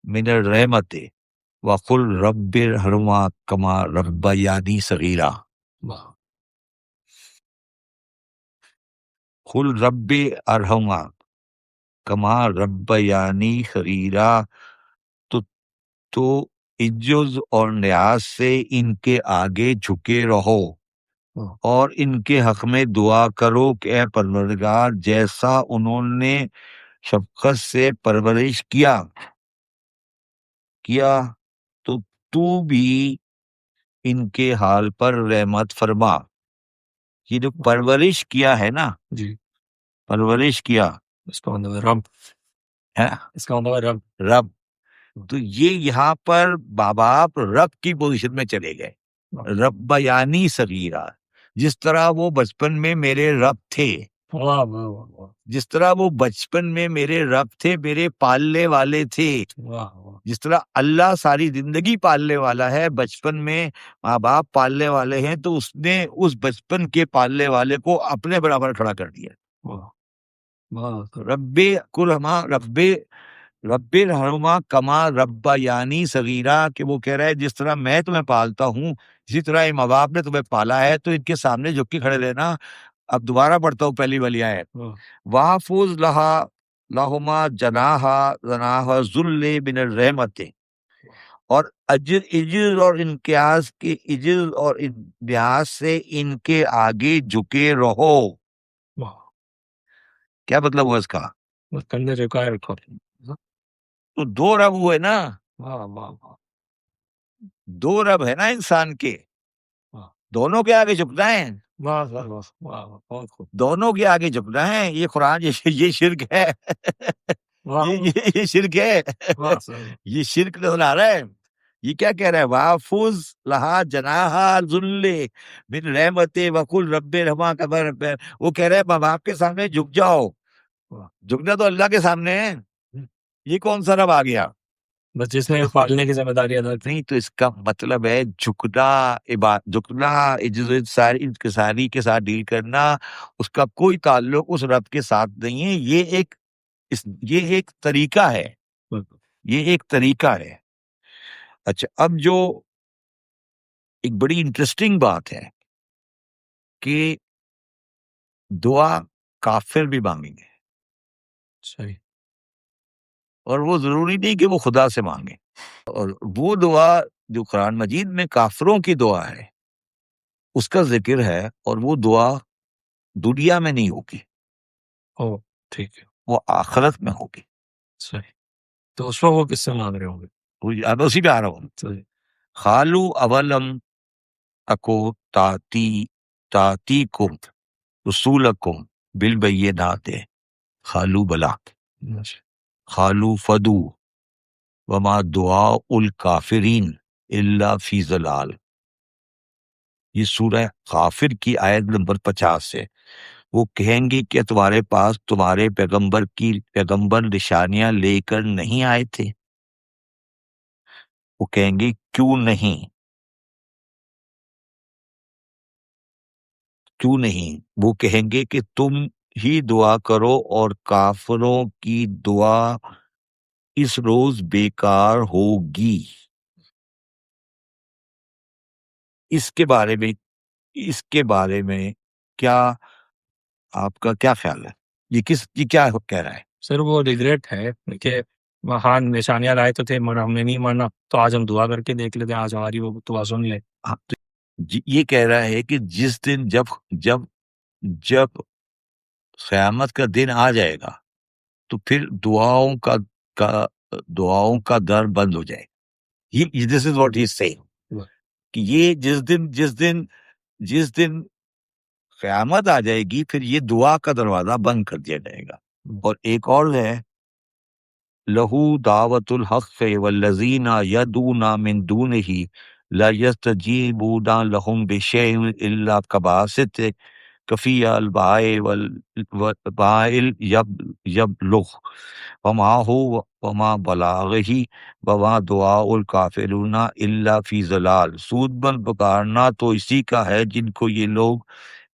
مِنَ الرَّحْمَةِ وَقُلْ رَبِّ ارْحَمْهُمَا كَمَا رَبَّيَانِی صَغِیرًا. قُلْ رَبِّ ارْحَمْهُمَا كَمَا رَبَّيَانِی صَغِیرًا. تو عجز اور نیاز سے ان کے آگے جھکے رہو، اور ان کے حق میں دعا کرو کہ اے پروردگار جیسا انہوں نے شفقت سے پرورش کیا تو بھی ان کے حال پر رحمت فرما. یہ جو پرورش کیا ہے نا، پرورش کیا، اس کا مطلب رب. تو یہ یہاں پر باپ رب کی پوزیشن میں چلے گئے. رب یعنی صغیرہ، جس طرح وہ بچپن میں میرے رب تھے، جس طرح وہ بچپن میں میرے رب تھے، میرے پالنے والے تھے. جس طرح اللہ ساری زندگی پالنے والا ہے، بچپن میں ماں باپ پالنے والے ہیں، تو اس نے اس بچپن کے پالنے والے کو اپنے برابر کھڑا کر دیا. رب ارحمہما کما ربیانی صغیرا، کہ وہ کہہ رہا ہے جس طرح میں تمہیں پالتا ہوں اسی طرح ماں باپ نے تمہیں پالا ہے. تو ان کے سامنے جھک کے کھڑے رہنا. اب دوبارہ پڑھتا ہوں پہلی والی آیت. وَحْفِظْ لَهُمَا جَنَاحَ الذُّلِّ مِنَ الرَّحْمَةِ. اور عجز اور نیاز سے ان کے آگے جھکے رہو. کیا مطلب ہوا اس کا؟ تو دو رب ہوئے نا، دو رب ہے نا انسان کے، دونوں کے آگے جھکنا ہے، دونوں کے آگے جھکنا ہے. یہ قرآن یہ شرک ہے، یہ شرک ہے، یہ شرک نظر آ رہا ہے. یہ کیا کہہ رہا ہے؟ وَحْفُظْ لَهَا جَنَاحَ الذُّلِّ مِنْ رَحْمَتِهِ وَقُلْ رَبِّ ارْحَمْهَا كَمَا رَبَّيَانِي، وہ کہہ رہا ہے ماں باپ کے سامنے جھک جاؤ. جھکنا تو اللہ کے سامنے ہے. یہ کون سا رب آ گیا؟ بس جس نے پالنے کی ذمہ داری ادا کی. نہیں، تو اس کا مطلب ہے جھکنا، جھکنا انکساری کے ساتھ ڈیل کرنا، اس کا کوئی تعلق اس رب کے ساتھ نہیں ہے. یہ ایک طریقہ ہے، یہ ایک طریقہ ہے. اچھا، اب جو ایک بڑی انٹرسٹنگ بات ہے کہ دعا کافر بھی مانگیں گے، صحیح. اور وہ ضروری نہیں کہ وہ خدا سے مانگیں. اور وہ دعا جو قرآن مجید میں کافروں کی دعا ہے اس کا ذکر ہے، اور وہ دعا دنیا میں نہیں ہوگی، او ٹھیک ہے. وہ آخرت میں ہوگی. صحیح. تو اس وقت وہ کس سے مانگ رہے ہوں گے؟ اب اسی پہ آ رہا ہوں. صحیح. خالو اولم اکو تاتی کم رسولکم بالبینات، خالو بلا، خالو فدو وما دعاء الکافرین الا فی ضلال. یہ سورہ غافر کی آیت نمبر 50 ہے. وہ کہیں گے کہ تمہارے پاس تمہارے پیغمبر نشانیاں لے کر نہیں آئے تھے؟ وہ کہیں گے کیوں نہیں، کیوں نہیں؟ وہ کہیں گے کہ تم ہی دعا کرو اور کافروں کی دعا اس روز بیکار ہوگی. اس کے بارے میں کیا آپ کا کیا خیال ہے؟ یہ کیا کہہ رہا ہے؟ سر وہ ریگریٹ ہے کہ وہاں نشانیاں لائے تو تھے مگر ہم نے نہیں مانا، تو آج ہم دعا کر کے دیکھ لیتے ہیں، آج ہماری وہ دعا سن لے. ہاں، تو یہ کہہ رہا ہے کہ جس دن جب قیامت کا دن آ جائے گا تو پھر دعاؤں کا در بند ہو جائے گا. دس is what he is seeing, کہ یہ جس دن قیامت آ جائے گی پھر یہ دعا کا دروازہ بند کر دیا جائے گا. اور ایک اور ہے، لہو دعوت الحق والذین یدعون من دونہ لا یستجیبون لہم بشیء الا کباسط کفی البائل یبلغ وما ہو وما بلاغہ وما دعاء الکافرون الا فی ضلال. سود بند پکارنا تو اسی کا ہے جن کو یہ لوگ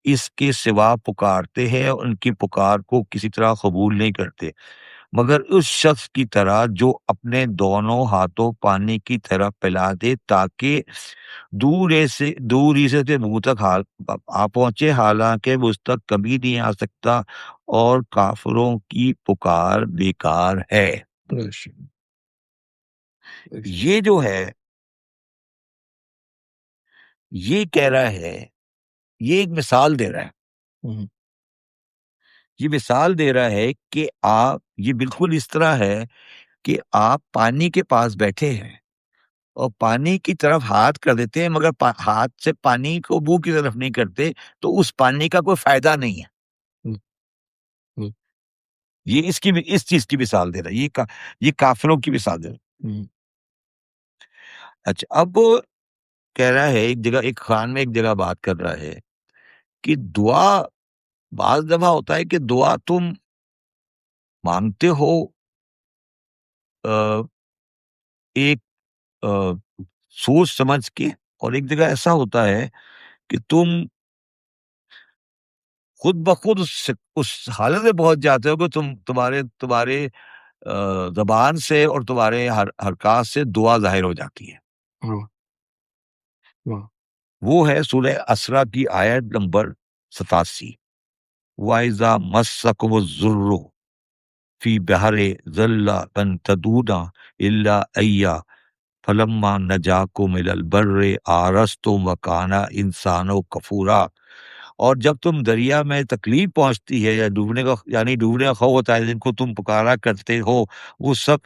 اس کے سوا پکارتے ہیں، اور ان کی پکار کو کسی طرح قبول نہیں کرتے مگر اس شخص کی طرح جو اپنے دونوں ہاتھوں پانی کی طرف پھیلا دے تاکہ دوری سے منہ تک آ پہنچے، حالانکہ مجھ تک کبھی نہیں آ سکتا، اور کافروں کی پکار بیکار ہے. یہ جو ہے یہ کہہ رہا ہے، یہ ایک مثال دے رہا ہے. یہ مثال دے رہا ہے کہ یہ بالکل اس طرح ہے کہ آپ پانی کے پاس بیٹھے ہیں اور پانی کی طرف ہاتھ کر دیتے ہیں مگر ہاتھ سے پانی کو منہ کی طرف نہیں کرتے، تو اس پانی کا کوئی فائدہ نہیں ہے. یہ اس چیز کی مثال دے رہا ہے، یہ کافروں کی مثال دے رہا ہے. اچھا، اب کہہ رہا ہے ایک خان میں ایک جگہ بات کر رہا ہے کہ دعا بعض دفعہ ہوتا ہے کہ دعا تم مانگتے ہو ایک سوچ سمجھ کے، اور ایک جگہ ایسا ہوتا ہے کہ تم خود بخود اس حالت میں پہنچ جاتے ہو کہ تمہارے زبان سے اور تمہارے حرکات سے دعا ظاہر ہو جاتی ہے. وہ ہے سورہ اسرا کی آیت نمبر 87. وَإِذَا مَسَّكُمُ الضُّرُّ فِي بَحْرٍ ضَلَّ لَن تَدْعُونَ إِلَّا إِيَّاهُ فَلَمَّا نَجَّاكُمْ إِلَى الْبَرِّ أَعْرَضْتُمْ وَكَانَ الْإِنسَانُ كَفُورًا. اور جب تم دریا میں تکلیف پہنچتی ہے یا ڈوبنے کا خوف ہوتا ہے، جن کو تم پکارا کرتے ہو وہ سب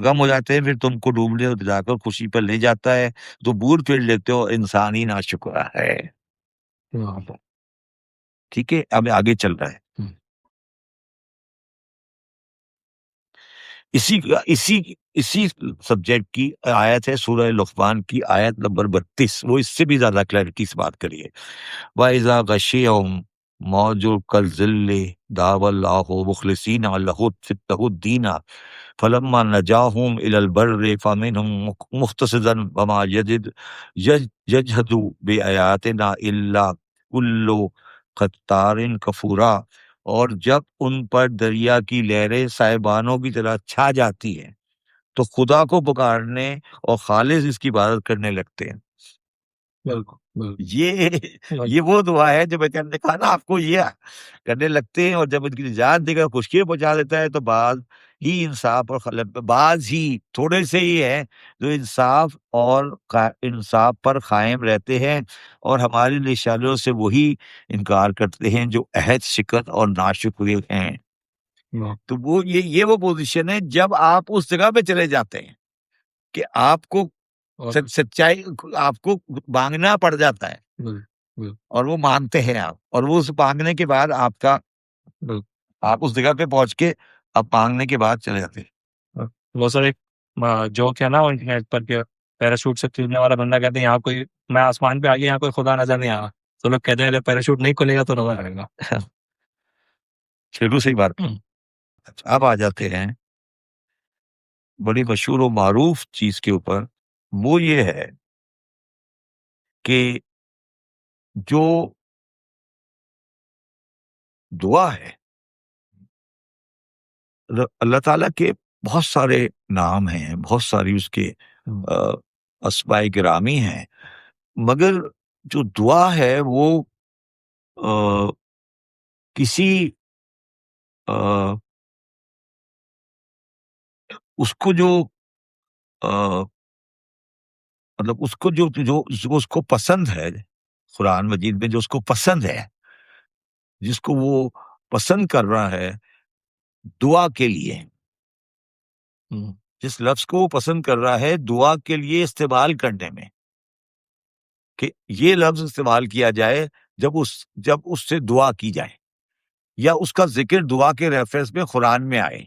غم ہو جاتے ہیں، پھر تم کو ڈوبنے جا کر خوشی پر لے جاتا ہے، تو بور پھر لیتے ہو، انسان ہی ناشکرا ہے. ٹھیک ہے، اب آگے چل رہا ہے. اسی سبجیکٹ کی آیت ہے سورہ لقمان کی آیت نمبر 32. وہ اس سے بھی زیادہ کلیئرٹی سے بات کریے. وَإِذَا غَشِيَهُمْ مَوْجٌ كَالظِّلِّ دَعَوَا اللَّهَ مُخْلِصِينَ لَهُ الدِّينَ فَلَمَّا نَجَاهُمْ إِلَى الْبَرِّ فَمِنْهُمْ مُقْتَصِدٌ وَمَا يَجْحَدُ بِآيَاتِنَا إِلَّا كُلُّ خَتَّارٍ كَفُورٍ. اور جب ان پر دریا کی لہریں سائبانوں کی طرح چھا جاتی ہیں تو خدا کو پکارنے اور خالص اس کی عبادت کرنے لگتے ہیں. بالکل بالکل یہ وہ دعا ہے جو میں نے کہا نا آپ کو، یہ کرنے لگتے ہیں. اور جب ان کی نجات دے کر خشکی پہنچا دیتا ہے تو بعض ہی انصاف اور بعض ہی تھوڑے سے ہی ہیں جو انصاف پر قائم رہتے ہیں اور ہماری نشانیوں سے وہی انکار کرتے ہیں جو عہد شکن اور ناشکرے ہیں. تو یہ وہ پوزیشن ہے جب آپ اس جگہ پہ چلے جاتے ہیں کہ آپ کو سچائی آپ کو مانگنا پڑ جاتا ہے اور وہ مانتے ہیں آپ، اور وہ اس مانگنے کے بعد آپ اس جگہ پہ پہنچ کے اب مانگنے کے بعد چلے جاتے ہیں. وہ سر ایک جوک ہے نا انٹرنیٹ پر کہ پیراشوٹ سے کھیلنے والا بندہ کہتے ہیں یہاں کوئی، میں آسمان پہ آ گیا، یہاں کوئی خدا نظر نہیں آ رہا، تو لوگ کہتے ہیں پیراشوٹ نہیں کھلے گا تو نظر آئے گا. چلو صحیح بات. اب آ جاتے ہیں بڑی مشہور و معروف چیز کے اوپر. وہ یہ ہے کہ جو دعا ہے، اللہ تعالیٰ کے بہت سارے نام ہیں، بہت ساری اس کے اسماء گرامی ہیں، مگر جو دعا ہے وہ کسی اس کو جو مطلب اس کو جو اس کو پسند ہے، قرآن مجید میں جو اس کو پسند ہے، جس کو وہ پسند کر رہا ہے دعا کے لیے، جس لفظ کو وہ پسند کر رہا ہے دعا کے لیے استعمال کرنے میں، کہ یہ لفظ استعمال کیا جائے جب اس سے دعا کی جائے یا اس کا ذکر دعا کے ریفرنس میں قرآن میں آئے.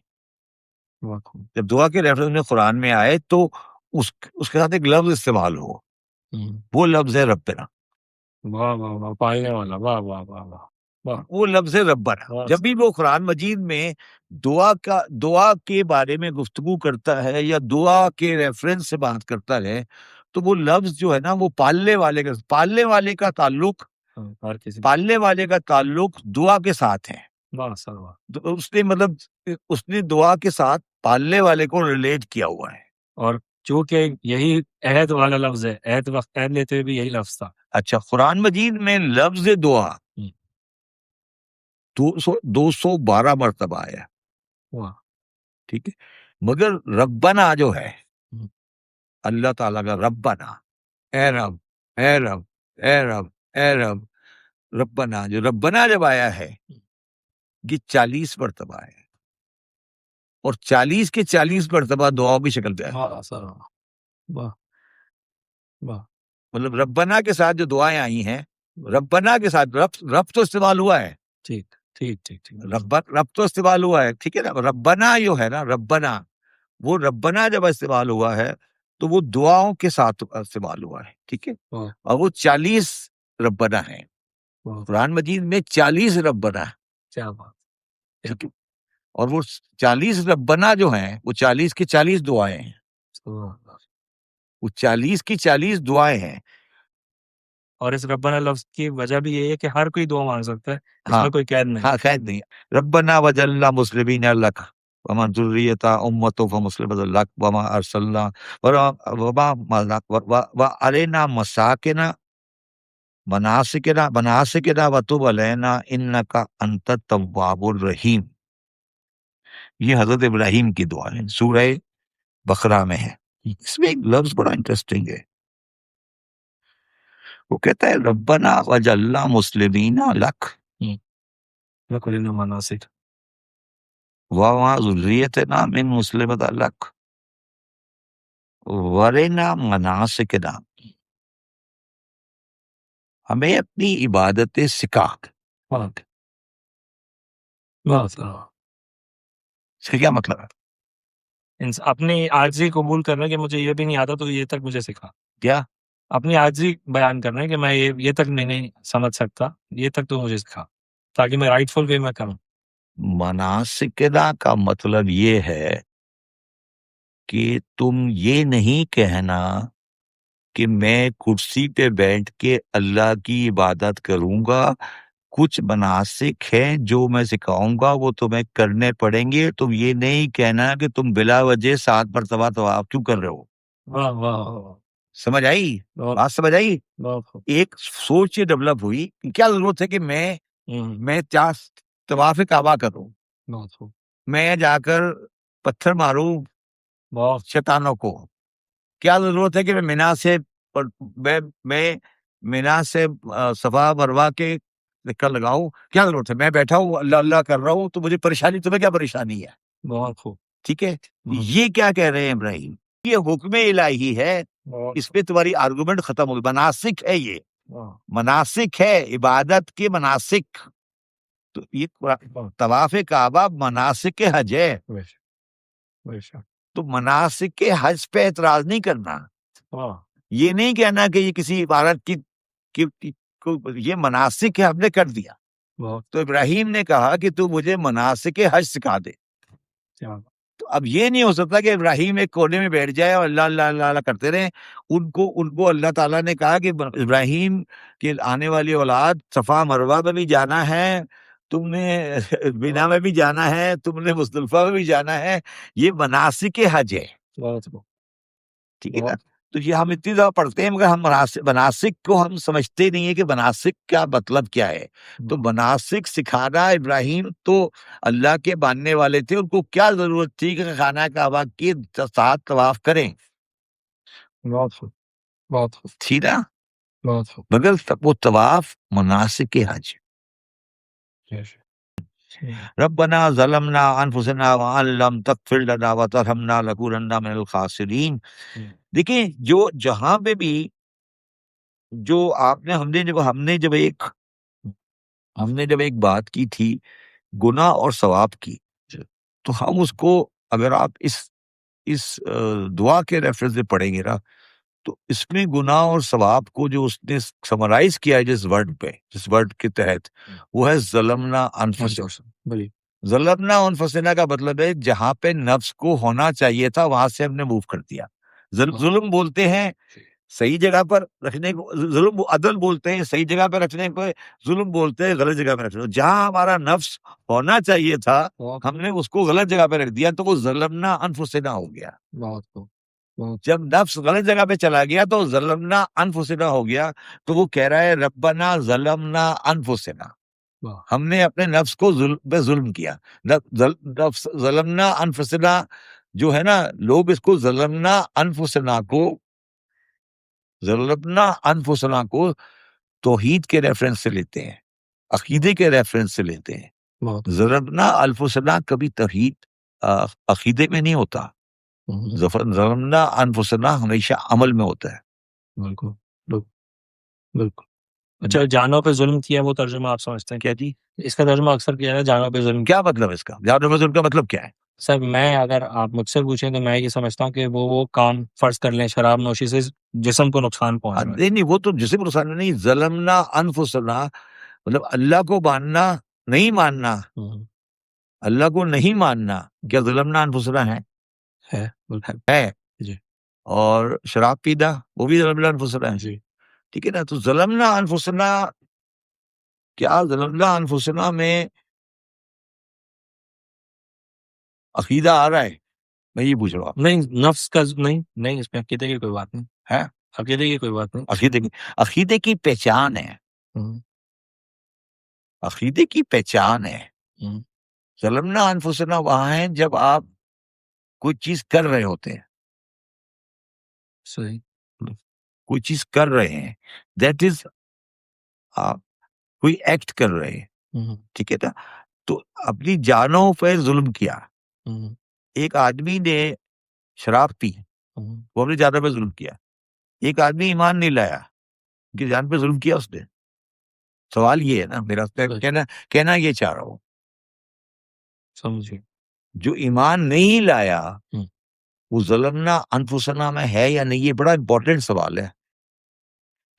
جب دعا کے ریفرنس میں قرآن میں آئے تو اس کے ساتھ ایک لفظ استعمال ہو، وہ لفظ ہے ربنا. واہ واہ واہ، پائنے والا، واہ واہ واہ واہ. وہ لفظ ہے ربنا. جب بھی وہ قرآن مجید میں دعا کے بارے میں گفتگو کرتا ہے یا دعا کے ریفرنس سے بات کرتا ہے تو وہ لفظ جو ہے نا وہ پالنے والے کا تعلق دعا کے ساتھ ہے. اس نے دعا کے ساتھ پالنے والے کو ریلیٹ کیا ہوا ہے. اور چونکہ یہی عہد والا لفظ ہے، عہد لیتے ہوئے بھی یہی لفظ تھا. اچھا، قرآن مجید میں لفظ دعا 212 مرتبہ آیا. ٹھیک ہے، مگر ربنا جو ہے اللہ تعالیٰ کا ربنا، اے رب اے رب اے رب اے رب، ربنا جب آیا ہے یہ 40 مرتبہ آیا، اور 40 کے 40 مرتبہ دعاؤں کی شکل پہ آیا. مطلب ربنا کے ساتھ جو دعائیں آئی ہیں، ربنا کے ساتھ رب تو استعمال ہوا ہے. ٹھیک رب تو استعمال ہوا ہے، ٹھیک ہے نا. ربنا جو ہے نا، وہ ربنا جب استعمال ہوا ہے تو وہ دعاؤں کے ساتھ استعمال ہوا ہے، ٹھیک ہے. اور وہ 40 ربنا ہیں قرآن مجید میں، 40 ربنا. کیا بات. ٹھیک ہے، اور وہ 40 ربنا جو ہیں وہ 40 کی 40 دعائیں ہیں. وہ 40 کی 40 دعائیں ہیں. اور اس ربنا لفظ کی وجہ بھی یہی ہے کہ ہر کوئی دعا مانگ سکتا ہے، اس میں کوئی قید نہیں. ہاں، قید نہیں. ربنا وجعلنا مسلمین لک ومن ذریۃ امۃ فمسلمۃ لک وما ارسلنا وارنا مناسکنا وتب علینا انک انت التواب الرحیم. یہ حضرت ابراہیم کی دعا ہے، سورہ بقرہ میں ہے. اس میں ایک لفظ بڑا انٹرسٹنگ ہے، وہ کہتا ہے ربنا وجعلنا مسلمین لک وکلنا مناسک وما ذریتنا من مسلمۃ لک ورنا مناسکنا. ہمیں اپنی عبادتیں سکھا. اس کا کیا مطلب ہے؟ اپنی عاجزی قبول کرنا کہ مجھے یہ بھی نہیں آتا تو یہ تک مجھے سکھا. کیا اپنی عاجزی بیان کرنا ہے کہ میں یہ تک میں نہیں سمجھ سکتا، یہ تک تو مجھے سکھا تاکہ میں رائٹ فل وے میں کروں. مناسکنا کا مطلب یہ ہے کہ تم یہ نہیں کہنا کہ میں کرسی پہ بیٹھ کے اللہ کی عبادت کروں گا، کچھ مناسک ہیں جو میں سکھاؤں گا وہ تمہیں کرنے پڑیں گے. تم یہ نہیں کہنا کہ تم بلا وجہ 7 مرتبہ طواف کیوں کر رہے ہو. واہ واہ واہ، سمجھ آئی بہت بات؟ سمجھ آئی؟ بہت خوب. ایک سوچ یہ ڈیولپ ہوئی کہ کیا ضرورت ہے کہ میں طواف کعبہ کروں، بہت خوب. میں جا کر پتھر ماروں بہت شیطانوں کو. کیا ضرورت ہے کہ میں مینا سے صفا مروا کے چکر لگاؤں؟ کیا ضرورت ہے؟ میں بیٹھا ہوں اللہ اللہ کر رہا ہوں تو مجھے پریشانی، تمہیں کیا پریشانی ہے؟ بہت خوب. ٹھیک ہے. یہ کیا کہہ رہے ہیں ابراہیم؟ یہ حکم الہی ہے، اس پہ تمہاری آرگومنٹ ختم ہوگی. مناسک ہے، یہ مناسک ہے، عبادت کے مناسک. تو یہ طواف کعبہ مناسک حج ہے. تو مناسک کے حج پہ اعتراض نہیں کرنا. یہ نہیں کہنا کہ یہ کسی عبارت یہ مناسک ہے، ہم نے کر دیا. تو ابراہیم نے کہا کہ تو مجھے مناسک حج سکھا دے. تو اب یہ نہیں ہو سکتا کہ ابراہیم ایک کونے میں بیٹھ جائے اور اللہ اللہ اللہ اللہ کرتے رہے. ان کو اللہ تعالیٰ نے کہا کہ ابراہیم کی آنے والی اولاد صفا مروہ میں بھی جانا ہے، تم نے بینا میں بھی جانا ہے، تم نے مزدلفہ میں بھی جانا ہے. یہ مناسک حج ہے. ٹھیک ہے نا؟ تو یہ ہم اتنی دفعہ پڑھتے ہیں مگر ہم مناسک کو ہم سمجھتے نہیں ہیں کہ مناسک کا مطلب کیا ہے. تو مناسک سکھانا، ابراہیم تو اللہ کے ماننے والے تھے، ان کو کیا ضرورت تھی کہ خانہ کعبہ کے 7 طواف کریں؟ بہت خوب، بہت خوب، تھی نا؟ بہت خوب. مگر وہ طواف مناسک حج. ربنا ظلمنا انفسنا وان لم تغفر لنا وترحمنا لنکونن من الخاسرین. دیکھیں جہاں پہ بھی جو ہم نے جب ایک بات کی تھی گناہ اور ثواب کی، تو ہم اس کو اگر آپ اس دعا کے ریفرنس سے پڑھیں گے نا تو اس میں گناہ اور ثواب کو جو اس نے سمرائز کیا ہے جس ورڈ کے تحت، وہ ہے ظلمنا انفسنا. ظلمنا انفسنا کا مطلب ہے جہاں پہ نفس کو ہونا چاہیے تھا وہاں سے ہم نے موو کر دیا. ظلم بولتے ہیں صحیح جگہ پر رکھنے کو، ظلم عدل بولتے ہیں صحیح جگہ پہ رکھنے کو، ظلم بولتے ہیں غلط جگہ پہ رکھنے کو. جہاں ہمارا نفس ہونا چاہیے تھا ہم نے اس کو غلط جگہ پہ رکھ دیا تو وہ ظلمنا انفسنا ہو گیا. جب نفس غلط جگہ پہ چلا گیا تو ظلمنا انفسنا ہو گیا. تو وہ کہہ رہا ہے ربنا ظلمنا انفسنا، ہم نے اپنے نفس کو ظلم کیا. ظلمنا انفسنا جو ہے نا، لوگ اس کو ظلمنا انفسنا کو توحید کے ریفرنس سے لیتے ہیں، عقیدے کے ریفرنس سے لیتے ہیں. ظلمنا انفسنا کبھی توحید عقیدے میں نہیں ہوتا. ظلمنا انفسنا ہمیشہ عمل میں ہوتا ہے. بالکل. اچھا، جانوں پہ ظلم کیا وہ ترجمہ آپ سمجھتے ہیں؟ کیا جی؟ اس کا ترجمہ اکثر کیا ہے جانوں پہ ظلم. کیا مطلب ہے اس کا؟ جانوں پہ ظلم کا مطلب کیا ہے؟ سر میں اگر آپ مجھ سے پوچھیں تو میں یہ سمجھتا ہوں کہ وہ کام فرض کر لیں شراب نوشی سے جسم کو نقصان پہنچ. نہیں، وہ تو جسم کو نقصان نہیں. ظلمنا انفسنا مطلب اللہ کو نہیں ماننا. اللہ کو نہیں ماننا کیا ظلمنا انفسنا ہے؟ جی. اور شراب پینا وہ بھی ظلمنا انفسنا ہے. جی. ٹھیک ہے نا؟ تو ظلمنا انفسنا، کیا ظلمنا انفسنا میں عقیدہ آ رہا ہے؟ میں یہ پوچھ رہا ہوں. نہیں، نفس کا نہیں اس میں عقیدے کی کوئی بات نہیں ہے. عقیدے کی کوئی بات نہیں. عقیدے کی پہچان ہے. عقیدے کی پہچان ہے. ظلمنا انفسنا وہاں ہے جب آپ کوئی چیز کر رہے ہوتے ہیں. صحیح. کوئی چیز کر رہے ہیں، دیٹ از آپ کوئی ایکٹ کر رہے ہیں. ٹھیک ہے نا؟ تو اپنی جانوں پہ ظلم کیا. ایک آدمی نے شراب پی، وہ اپنی جانوں پہ ظلم کیا. ایک آدمی ایمان نہیں لایا، ان کی جان پہ ظلم کیا اس نے. سوال یہ ہے نا میرا کہنا یہ چاہ رہا ہوں، سمجھے، جو ایمان نہیں لایا وہ ظلمنا انفسنا میں ہے یا نہیں، یہ بڑا امپورٹنٹ سوال ہے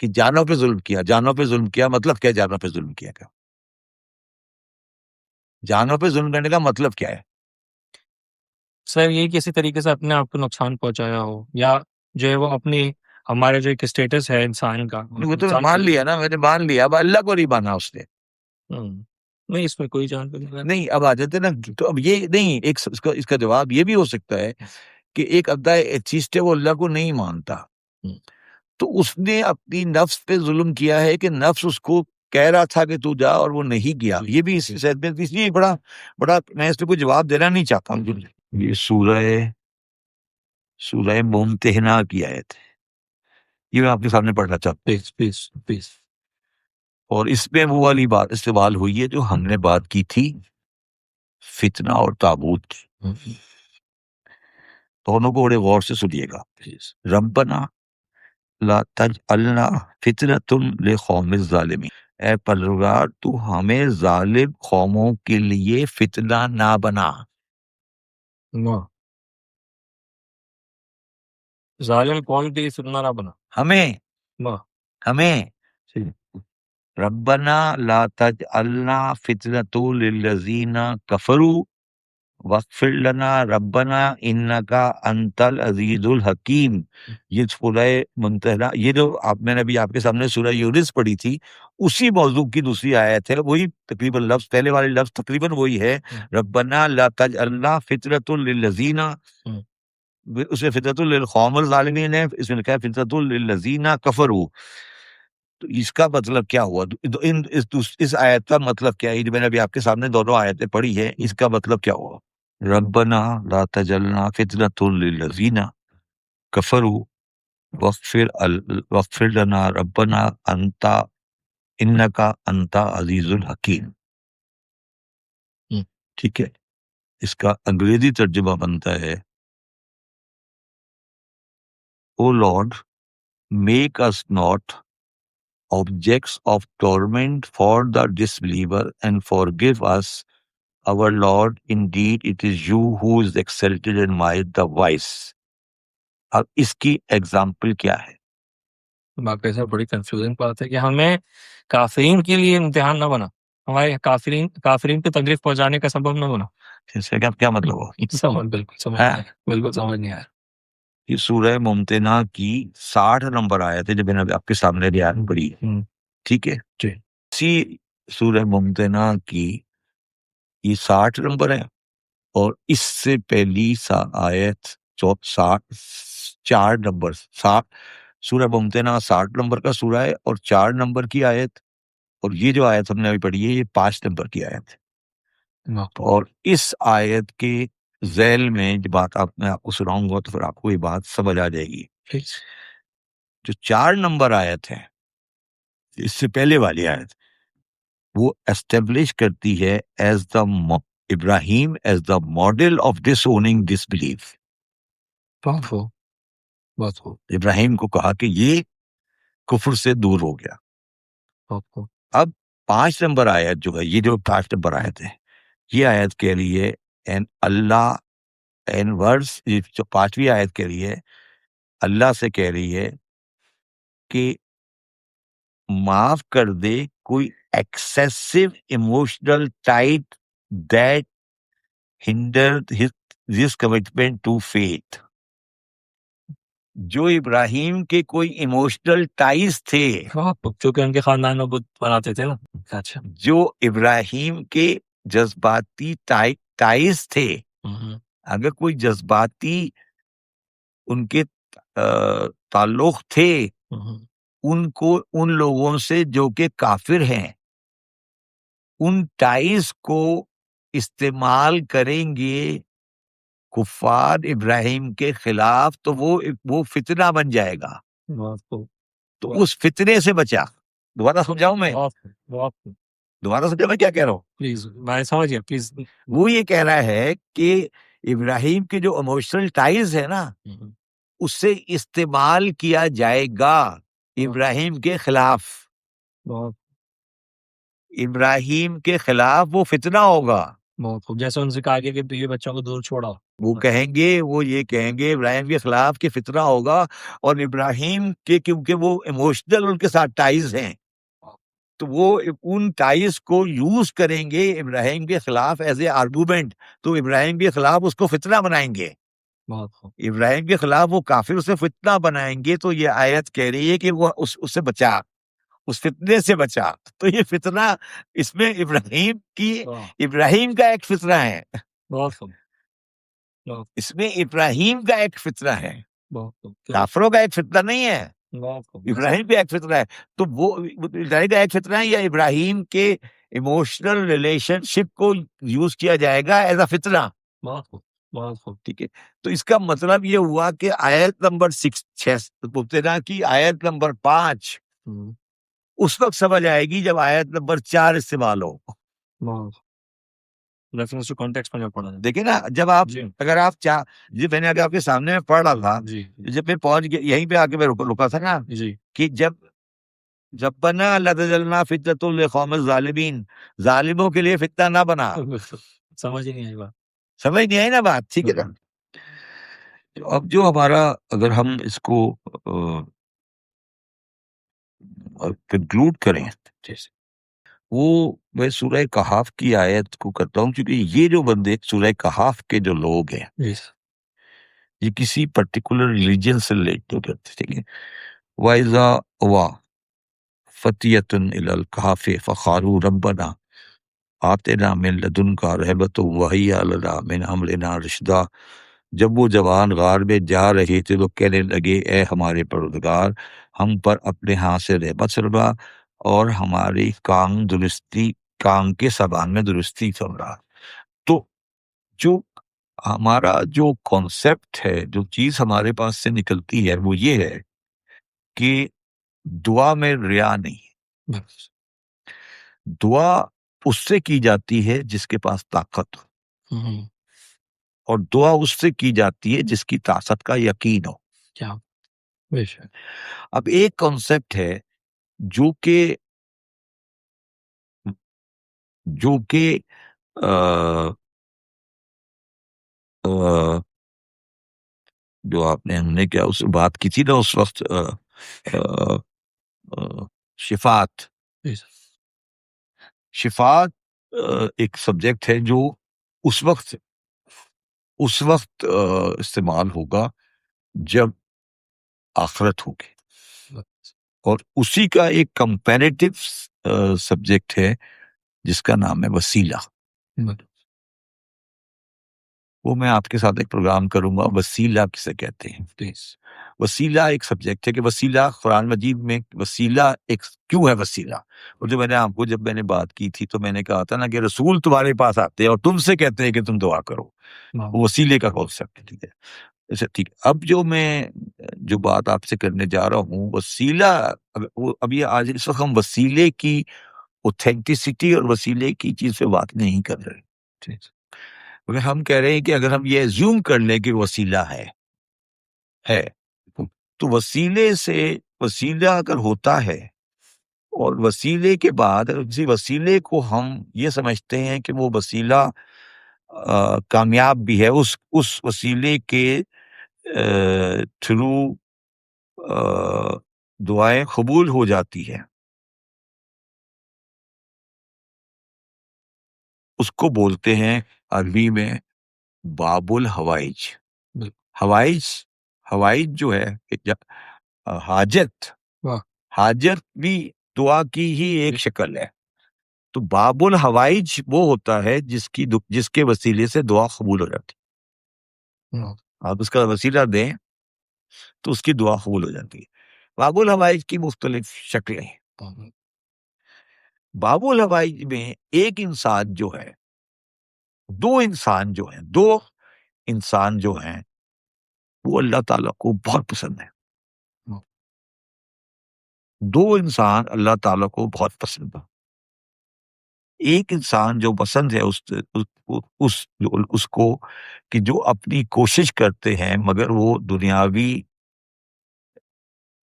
کہ جانوں پہ ظلم کیا، جانوں پہ ظلم کیا مطلب کیا؟ جانوں پہ ظلم کیا کیا؟ جانوں پہ ظلم کرنے کا مطلب کیا ہے؟ سر یہ کسی طریقے سے اپنے آپ کو نقصان پہنچایا ہو، یا جو ہے وہ اپنی ہمارے جو ایک اسٹیٹس ہے انسان کا وہ تو مان لیا نا، میں نے مان لیا، اب اللہ کو نہیں مانا اس نے. نہیں، اس میں کوئی جانکاری نہیں. اب آ جاتے نا، تو اب یہ نہیں، ایک اس کا جواب یہ بھی ہو سکتا ہے کہ ایک ابدا ایتھیسٹ ہے، وہ اللہ کو نہیں مانتا، تو اس نے اپنی نفس پہ ظلم کیا ہے کہ نفس اس کو کہہ رہا تھا کہ تو جا اور وہ نہیں گیا. یہ بھی اس لیے بڑا میں اس پہ کوئی جواب دینا نہیں چاہتا ہوں. یہ سورہ ممتحنہ کی آیت ہے، یہ میں آپ کے سامنے پڑھنا چاہتا ہوں. پلیز. اور اس میں وہ والی بات استعمال ہوئی ہے جو ہم نے بات کی تھی فتنہ اور تابوت کی. دونوں کو بڑے غور سے سنیے گا. ربنا لا تجعلنا فتنۃ للقوم الظالمین، اے پروردگار تو ہمیں ظالم قوموں کے لیے فتنہ نہ بنا. ظالم قوم کے لیے فتنہ نہ بنا ہمیں ربنا لا تجعلنا فتنۃ للذین کفروا واغفر لنا ربنا انک انت العزیز الحکیم. یہ سورہ ممتحنہ، یہ جو میں نے ابھی آپ کے سامنے سورہ یونس پڑھی تھی، اسی موضوع کی دوسری آیت ہے. وہی تقریباً لفظ، پہلے والے لفظ تقریباً وہی ہے، ربنا لا تجعلنا فتنۃ للذین، اس میں فطرۃ للقوم الظالمین ہے، اس میں لکھا ہے فطرۃ للذین کفروا. تو اس کا مطلب کیا ہوا؟ اس آیت کا مطلب کیا ہے؟ میں نے ابھی آپ کے سامنے دونوں آیتیں پڑھی ہے، اس کا مطلب کیا ہوا؟ ربنا لا تجعلنا فتنۃ للذین کفروا واغفر لنا ربنا انک انت عزیز الحکیم. ٹھیک ہے. اس کا انگریزی ترجمہ بنتا ہے، او lord make us not objects of torment for the disbeliever and forgive us, our Lord, indeed it is you who is exalted and might the wise. اب اس کی ایگزامپل کیا ہے؟ باقی سب بڑی کنفیوزنگ بات ہے کہ ہمیں کافرین کے لیے امتحان نہ بنا، ہمارے کافرین پہ تکلیف پہنچانے کا سبب نہ بنا. اس کا کیا مطلب ہو؟ بالکل سمجھ نہیں آیا. یہ سورہ ممتنہ کی 60 نمبر آیت ہے، جب میں نے آپ کے سامنے بیان پڑھی. ٹھیک ہے جی. اسی سورہ ممتنہ کی یہ 60 نمبر ہے، اور اس سے پہلی آیت 4 نمبر. سورہ ممتنہ 60 نمبر کا سورہ ہے اور 4 نمبر کی آیت، اور یہ جو آیت ہم نے ابھی پڑھی ہے یہ 5 نمبر کی آیت ہے. اور اس آیت کے ذیل میں جو بات میں آپ کو سناؤں گا تو پھر آپ کو یہ بات سمجھ آ جائے گی. جو 4 نمبر آیت ہے، اس سے پہلے والی آیت، وہ اسٹیبلش کرتی ہے as the Ibrahim as the model of disowning disbelief. Ibrahim کو کہا کہ یہ کفر سے دور ہو گیا. اب 5 نمبر آیت جو ہے، یہ جو 5 نمبر آیت ہے، یہ آیت کے لیے اللہ ورس، جو 5ویں آیت کے لیے اللہ سے کہہ رہی ہے کہ معاف کر دے کوئی excessive emotional tie that hindered his commitment to faith. جو ابراہیم کے کوئی ایموشنل ٹائز تھے، کیونکہ ان کے خاندان میں بت بناتے تھے نا. اچھا. جو ابراہیم کے جذباتی ٹائز تھے، اگر کوئی جذباتی ان کے تعلق تھے ان لوگوں سے جو کہ کافر ہیں، ان ٹائز کو استعمال کریں گے کفار ابراہیم کے خلاف، تو وہ فتنہ بن جائے گا. تو اس فتنے سے بچا. دوبارہ سمجھاؤں میں؟ دوبارہ سمجھا میں کیا کہہ رہا ہوں؟ پلیز میں سمجھ گیا. پلیز. وہ یہ کہہ رہا ہے کہ ابراہیم کے جو ایموشنل ٹائز ہے نا، اس سے استعمال کیا جائے گا ابراہیم کے خلاف. ابراہیم کے خلاف وہ فتنہ ہوگا. بہت خوب، جیسے ان سے کہا گیا کہ بیوی بچوں کو دور چھوڑاؤ. وہ کہیں گے، وہ یہ کہیں گے ابراہیم کے خلاف کہ فتنہ ہوگا، اور ابراہیم کے کیونکہ وہ ایموشنل ان کے ساتھ ٹائز ہیں، تو وہ ان ٹائز کو یوز کریں گے ابراہیم کے خلاف ایز اے آرگومنٹ، تو ابراہیم کے خلاف اس کو فتنہ بنائیں گے. بہت خوب. ابراہیم کے خلاف وہ کافر اسے فتنہ بنائیں گے، تو یہ آیت کہہ رہی ہے کہ وہ اس سے بچا، اس فتنے سے بچا. تو یہ فتنہ اس میں ابراہیم کا ایک فتنہ ہے، بہت خوب. اس میں ابراہیم کا ایک فتنہ ہے، بہت خوب. کافروں کا ایک فتنہ نہیں ہے، بہت خوب. ابراہیم کا ایک فتنہ ہے. تو وہ ابراہیم کا ایک فتنہ ہے، یا ابراہیم کے ایموشنل ریلیشن شپ کو یوز کیا جائے گا ایز اے فتنہ. بہت خوب. بہت خوب. ٹھیک ہے. تو اس کا مطلب یہ ہوا کہ آیت نمبر 6 کی آیت نمبر 5 اس وقت سمجھ آئے گی جب آیت نمبر 4 استعمال ہو. ریفرنس ٹو کانٹیکسٹ میں پڑھا. دیکھیں نا، جب آپ اگر آپ جی میں نے آگے آپ کے سامنے میں پڑھ رہا تھا، جی جب میں پہنچ گیا یہیں پہ آ کے میں رکا تھا نا، جی کہ جب بنا لا تجعلنا فتنة للقوم الظالمین، ظالموں کے لیے فتنہ نہ بنا. سمجھ ہی نہیں آئی بات. سمجھ نہیں آئی نا بات؟ ٹھیک ہے نا. اب جو ہمارا، اگر ہم اس کو کنکلوڈ کریں، وہ میں سورہ کہف کی آیت کو کرتا ہوں، کیونکہ یہ جو بندے سورہ کہف کے جو لوگ ہیں، یہ کسی پرٹیکولر ریلیجن سے ریلیٹ کرتے. ٹھیک ہے. وَإِذَا أَوَىٰ فَتِيَةٌ إِلَى الْكَهْفِ فَقَالُوا رَبَّنَا آتِنَا مِن لَدُنكَ رَحْمَةً وَهَيِّئْ لَنَا مِنْ أَمْرِنَا رَشَدًا. جب وہ جوان غار میں جا رہے تھے تو کہنے لگے، اے ہمارے پروردگار، ہم پر اپنے ہاتھ سے رحمت فرما اور ہماری کام کے سامان میں درستی فرما. تو جو ہمارا جو کانسیپٹ ہے، جو چیز ہمارے پاس سے نکلتی ہے، وہ یہ ہے کہ دعا میں ریا نہیں. دعا اس سے کی جاتی ہے جس کے پاس طاقت ہو، اور دعا اس سے کی جاتی ہے جس کی طاقت کا یقین ہو. کیا اب ایک کانسیپٹ ہے جو کہ جو آپ نے ہم نے کیا اس بات کی تھی نا اس وقت، شفاعت ایک سبجیکٹ ہے جو اس وقت استعمال ہوگا جب آخرت ہوگی، اور اسی کا ایک کمپیریٹیو سبجیکٹ ہے جس کا نام ہے وسیلہ. وہ میں آپ کے ساتھ ایک پروگرام کروں گا، وسیلہ کسے کہتے ہیں. وسیلہ ایک سبجیکٹ ہے کہ وسیلہ قرآن مجید میں وسیلہ ایک کیوں ہے وسیلہ. اور جو میں نے آپ کو جب میں نے بات کی تھی تو میں نے کہا تھا نا کہ رسول تمہارے پاس آتے ہیں اور تم سے کہتے ہیں کہ تم دعا کرو. وسیلے کا کانسیپٹ. ٹھیک ہے. اچھا ٹھیک ہے. اب جو بات آپ سے کرنے جا رہا ہوں، وسیلہ، اب یہ آج اس وقت ہم وسیلے کی اوتھینٹسٹی اور وسیلے کی چیز پہ بات نہیں کر رہے. مگر ہم کہہ رہے ہیں کہ اگر ہم یہ ایزیوم کر لیں کہ وسیلہ ہے تو وسیلہ اگر ہوتا ہے، اور وسیلے کے بعد اسی وسیلے کو ہم یہ سمجھتے ہیں کہ وہ وسیلہ کامیاب بھی ہے، اس وسیلے کے تھرو دعائیں قبول ہو جاتی ہیں، اس کو بولتے ہیں عربی میں باب الحوائج. حوائج جو ہے حاجت بھی دعا کی ہی ایک شکل ہے. تو باب الحوائج وہ ہوتا ہے جس کے وسیلے سے دعا قبول ہو جاتی. آپ اس کا وسیلہ دیں تو اس کی دعا قبول ہو جاتی ہے. باب الحوائج کی مختلف شکلیں ہیں. باب الحوائج میں ایک انسان جو ہے، دو انسان جو ہیں وہ اللہ تعالیٰ کو بہت پسند ہے. دو انسان اللہ تعالیٰ کو بہت پسند ہے. ایک انسان جو پسند ہے اس کو کہ جو اپنی کوشش کرتے ہیں مگر وہ دنیاوی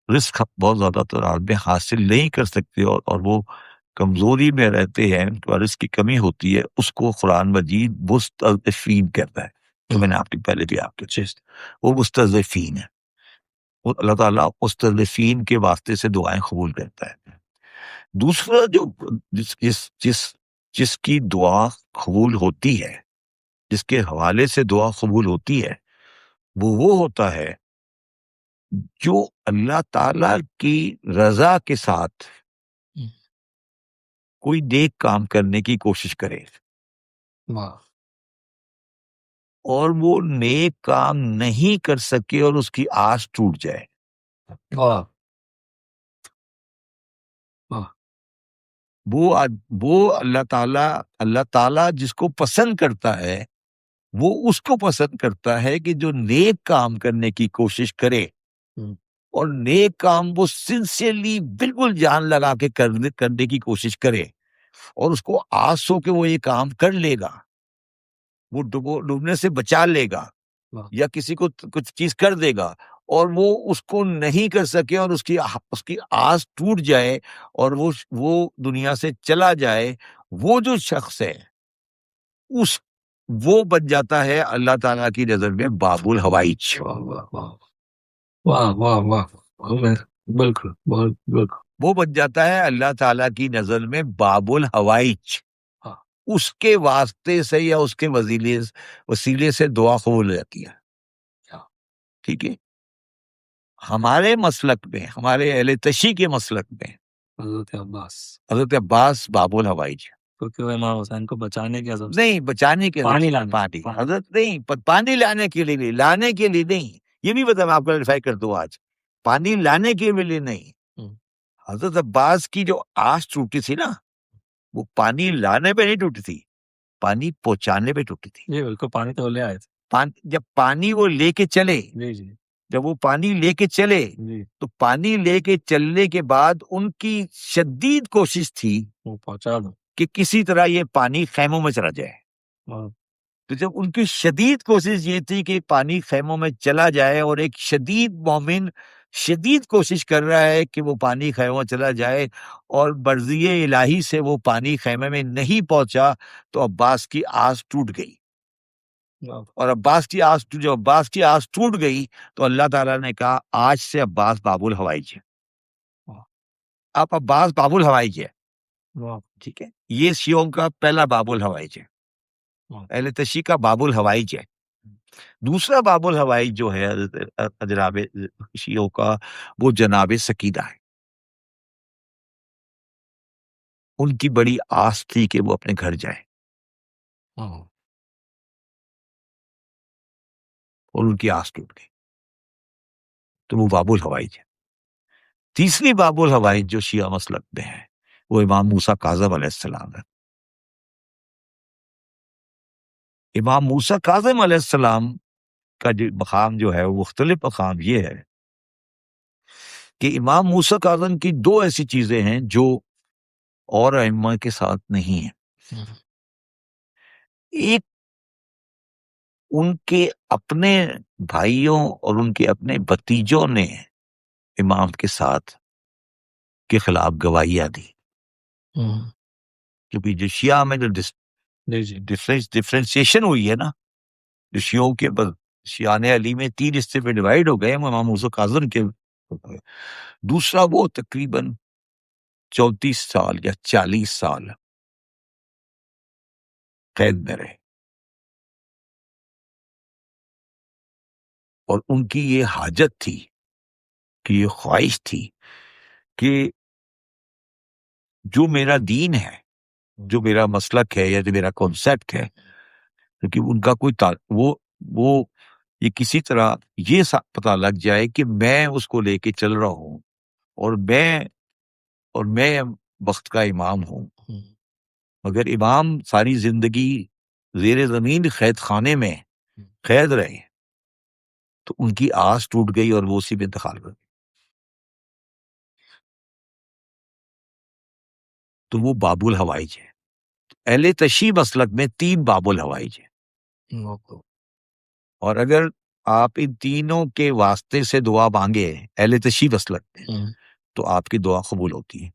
رزق بہت زیادہ تعداد میں حاصل نہیں کر سکتے، اور وہ کمزوری میں رہتے ہیں، ان کو رزق کی کمی ہوتی ہے، اس کو قرآن مجید مستضعفین کہتا ہے، تو میں نے آپ کی پہلے بھی آپ کے وہ مستضعفین ہے، وہ اللہ تعالیٰ مستضعفین کے واسطے سے دعائیں قبول کرتا ہے۔ دوسرا جو جس جس جس جس کی دعا قبول ہوتی ہے، جس کے حوالے سے دعا قبول ہوتی ہے، وہ ہوتا ہے جو اللہ تعالیٰ کی رضا کے ساتھ کوئی نیک کام کرنے کی کوشش کرے اور وہ نیک کام نہیں کر سکے اور اس کی آس ٹوٹ جائے، وہ اللہ تعالیٰ جس کو پسند کرتا ہے، وہ اس کو پسند کرتا ہے کہ جو نیک کام کرنے کی کوشش کرے اور نیک کام وہ سنسیئرلی بالکل جان لگا کے کرنے کی کوشش کرے، اور اس کو آس ہو کہ وہ یہ کام کر لے گا، وہ ڈوبنے سے بچا لے گا یا کسی کو کچھ چیز کر دے گا، اور وہ اس کو نہیں کر سکے اور اس کی آس ٹوٹ جائے اور وہ دنیا سے چلا جائے، وہ جو شخص ہے وہ بن جاتا ہے اللہ تعالیٰ کی نظر میں باب الحوائج۔ بالکل وہ بن جاتا ہے اللہ تعالیٰ کی نظر میں باب الحوائج، اس کے واسطے سے یا اس کے وسیلے سے دعا قبول ہو جاتی ہے۔ ٹھیک ہے، ہمارے مسلک میں، ہمارے اہل تشیع کے مسلک میں حضرت عباس باب الحوائج، کیونکہ وہ امام حسین کو بچانے کے نہیں بچانے کے پانی لیے، لانے حضرت نہیں، پانی لانے کے لیے نہیں، لانے کے لیے نہیں، یہ بھی بتا میں آپ کو کلیریفائی کر دوں آج، پانی لانے کے لیے نہیں۔ حضرت عباس کی جو آس ٹوٹی تھی نا، وہ پانی لانے پہ نہیں ٹوٹی تھی، پانی پہنچانے پہ ٹوٹی تھی۔ جی بالکل، پانی تو لے آئے تھے، جب پانی وہ لے کے چلے، جی جب وہ پانی لے کے چلے تو پانی لے کے چلنے کے بعد ان کی شدید کوشش تھی وہ پہنچا دو، کہ کسی طرح یہ پانی خیموں میں چلا جائے۔ تو جب ان کی شدید کوشش یہ تھی کہ پانی خیموں میں چلا جائے، اور ایک شدید مومن شدید کوشش کر رہا ہے کہ وہ پانی خیموں میں چلا جائے، اور برضی الہی سے وہ پانی خیمے میں نہیں پہنچا، تو عباس کی آس ٹوٹ گئی، اور جب عباس کی آس ٹوٹ گئی تو اللہ تعالیٰ نے کہا آج سے عباس باب الحوائج ہے، آپ عباس باب الحوائج ہے۔ ٹھیک ہے، یہ شیعوں کا پہلا باب الحوائج ہے، اہل تشیع کا باب الحوائج ہے۔ دوسرا باب الحوائج جو ہے جناب شیعوں کا، وہ جناب سکینہ ہے۔ ان کی بڑی آس تھی کہ وہ اپنے گھر جائے، اور ان کی آس ٹوٹ گئی، تو وہ باب الحوائج ہے۔ تیسری باب الحوائج جو شیعہ مسلک میں ہے، وہ امام موسیٰ کاظم علیہ السلام ہے۔ امام موسیٰ کاظم علیہ السلام کا جو مقام جو ہے، وہ مختلف مقام یہ ہے کہ امام موسیٰ کاظم کی دو ایسی چیزیں ہیں جو اور ائمہ کے ساتھ نہیں ہیں۔ ایک، ان کے اپنے بھائیوں اور ان کے اپنے بھتیجوں نے امام کے ساتھ کے خلاف گواہیاں دی، کیونکہ جو شیعہ میں جو ڈفرینسیشن ہوئی ہے نا، جو شیعوں کے شیعان علی میں 3 حصے پہ ڈیوائیڈ ہو گئے، امام موسیٰ کاظم کے، دوسرا وہ تقریباً 34 سال یا 40 سال قید میں رہے، اور ان کی یہ حاجت تھی، کہ یہ خواہش تھی کہ جو میرا دین ہے، جو میرا مسلک ہے یا جو میرا کانسیپٹ ہے، کیونکہ ان کا کوئی وہ یہ کسی طرح یہ پتہ لگ جائے کہ میں اس کو لے کے چل رہا ہوں، اور میں وقت کا امام ہوں، مگر امام ساری زندگی زیر زمین قید خانے میں قید رہے، تو ان کی آس ٹوٹ گئی اور وہ اسی میں انتقال کر گئے۔ تو وہ باب الحوائج ہے۔ اہل تشیع مسلک میں 3 باب الحوائج ہیں، اور اگر آپ ان تینوں کے واسطے سے دعا مانگے اہل تشیع مسلک میں، تو آپ کی دعا قبول ہوتی ہے۔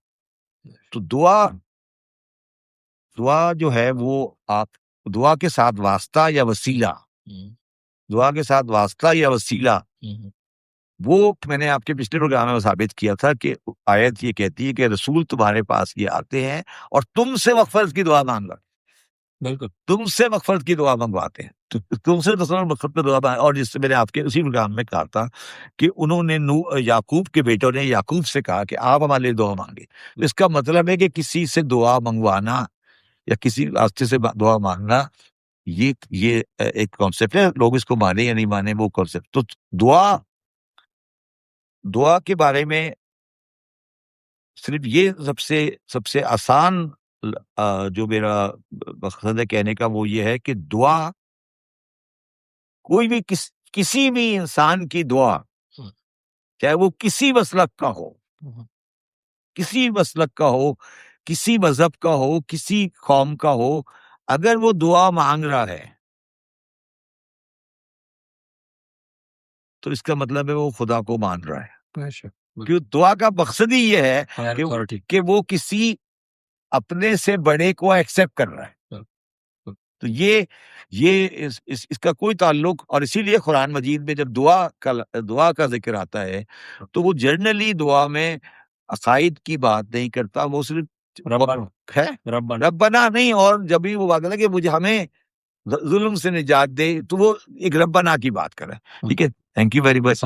تو دعا دعا جو ہے وہ آپ دعا کے ساتھ واسطہ یا وسیلہ، دعا کے ساتھ واسطہ یا وسیلہ، وہ میں نے آپ کے پچھلے پروگرام میں ثابت کیا تھا کہ آیت یہ کہتی ہے کہ رسول تمہارے پاس یہ آتے ہیں اور تم سے مغفرت کی دعا مانگا، بالکل تم سے مغفرت کی دعا منگواتے ہیں، تم سے مغفرت کی دعا اور جس سے میں نے آپ کے اسی پروگرام میں کہا تھا کہ انہوں نے یعقوب کے بیٹوں نے یعقوب سے کہا کہ آپ ہمارے لیے دعا مانگے. اس کا مطلب ہے کہ کسی سے دعا منگوانا یا کسی راستے سے دعا مانگنا یہ ایک کانسیپٹ ہے. لوگ اس کو مانے یا نہیں مانے وہ کانسیپٹ. تو دعا کے بارے میں صرف یہ سب سے آسان جو میرا مقصد ہے کہنے کا وہ یہ ہے کہ دعا کوئی بھی کسی بھی انسان کی دعا چاہے وہ کسی مسلک کا ہو، کسی مسلک کا ہو، کسی مذہب کا ہو، کسی قوم کا ہو، اگر وہ دعا مانگ رہا ہے تو اس کا مطلب ہے وہ خدا کو مان رہا ہے. کیوں دعا کا مقصد ہی یہ ہے کہ وہ کسی اپنے سے بڑے کو ایکسیپٹ کر رہا ہے. تو یہ اس کا کوئی تعلق، اور اسی لیے قرآن مجید میں جب دعا کا ذکر آتا ہے تو وہ جنرلی دعا میں عقائد کی بات نہیں کرتا، وہ صرف ربنا نہیں، اور جب بھی وہ بات کرتا ہے کہ مجھے ہمیں ظلم سے نجات دے تو وہ ایک ربنا کی بات کر رہا ہے. ٹھیک ہے، تھینک یو ویری مچ.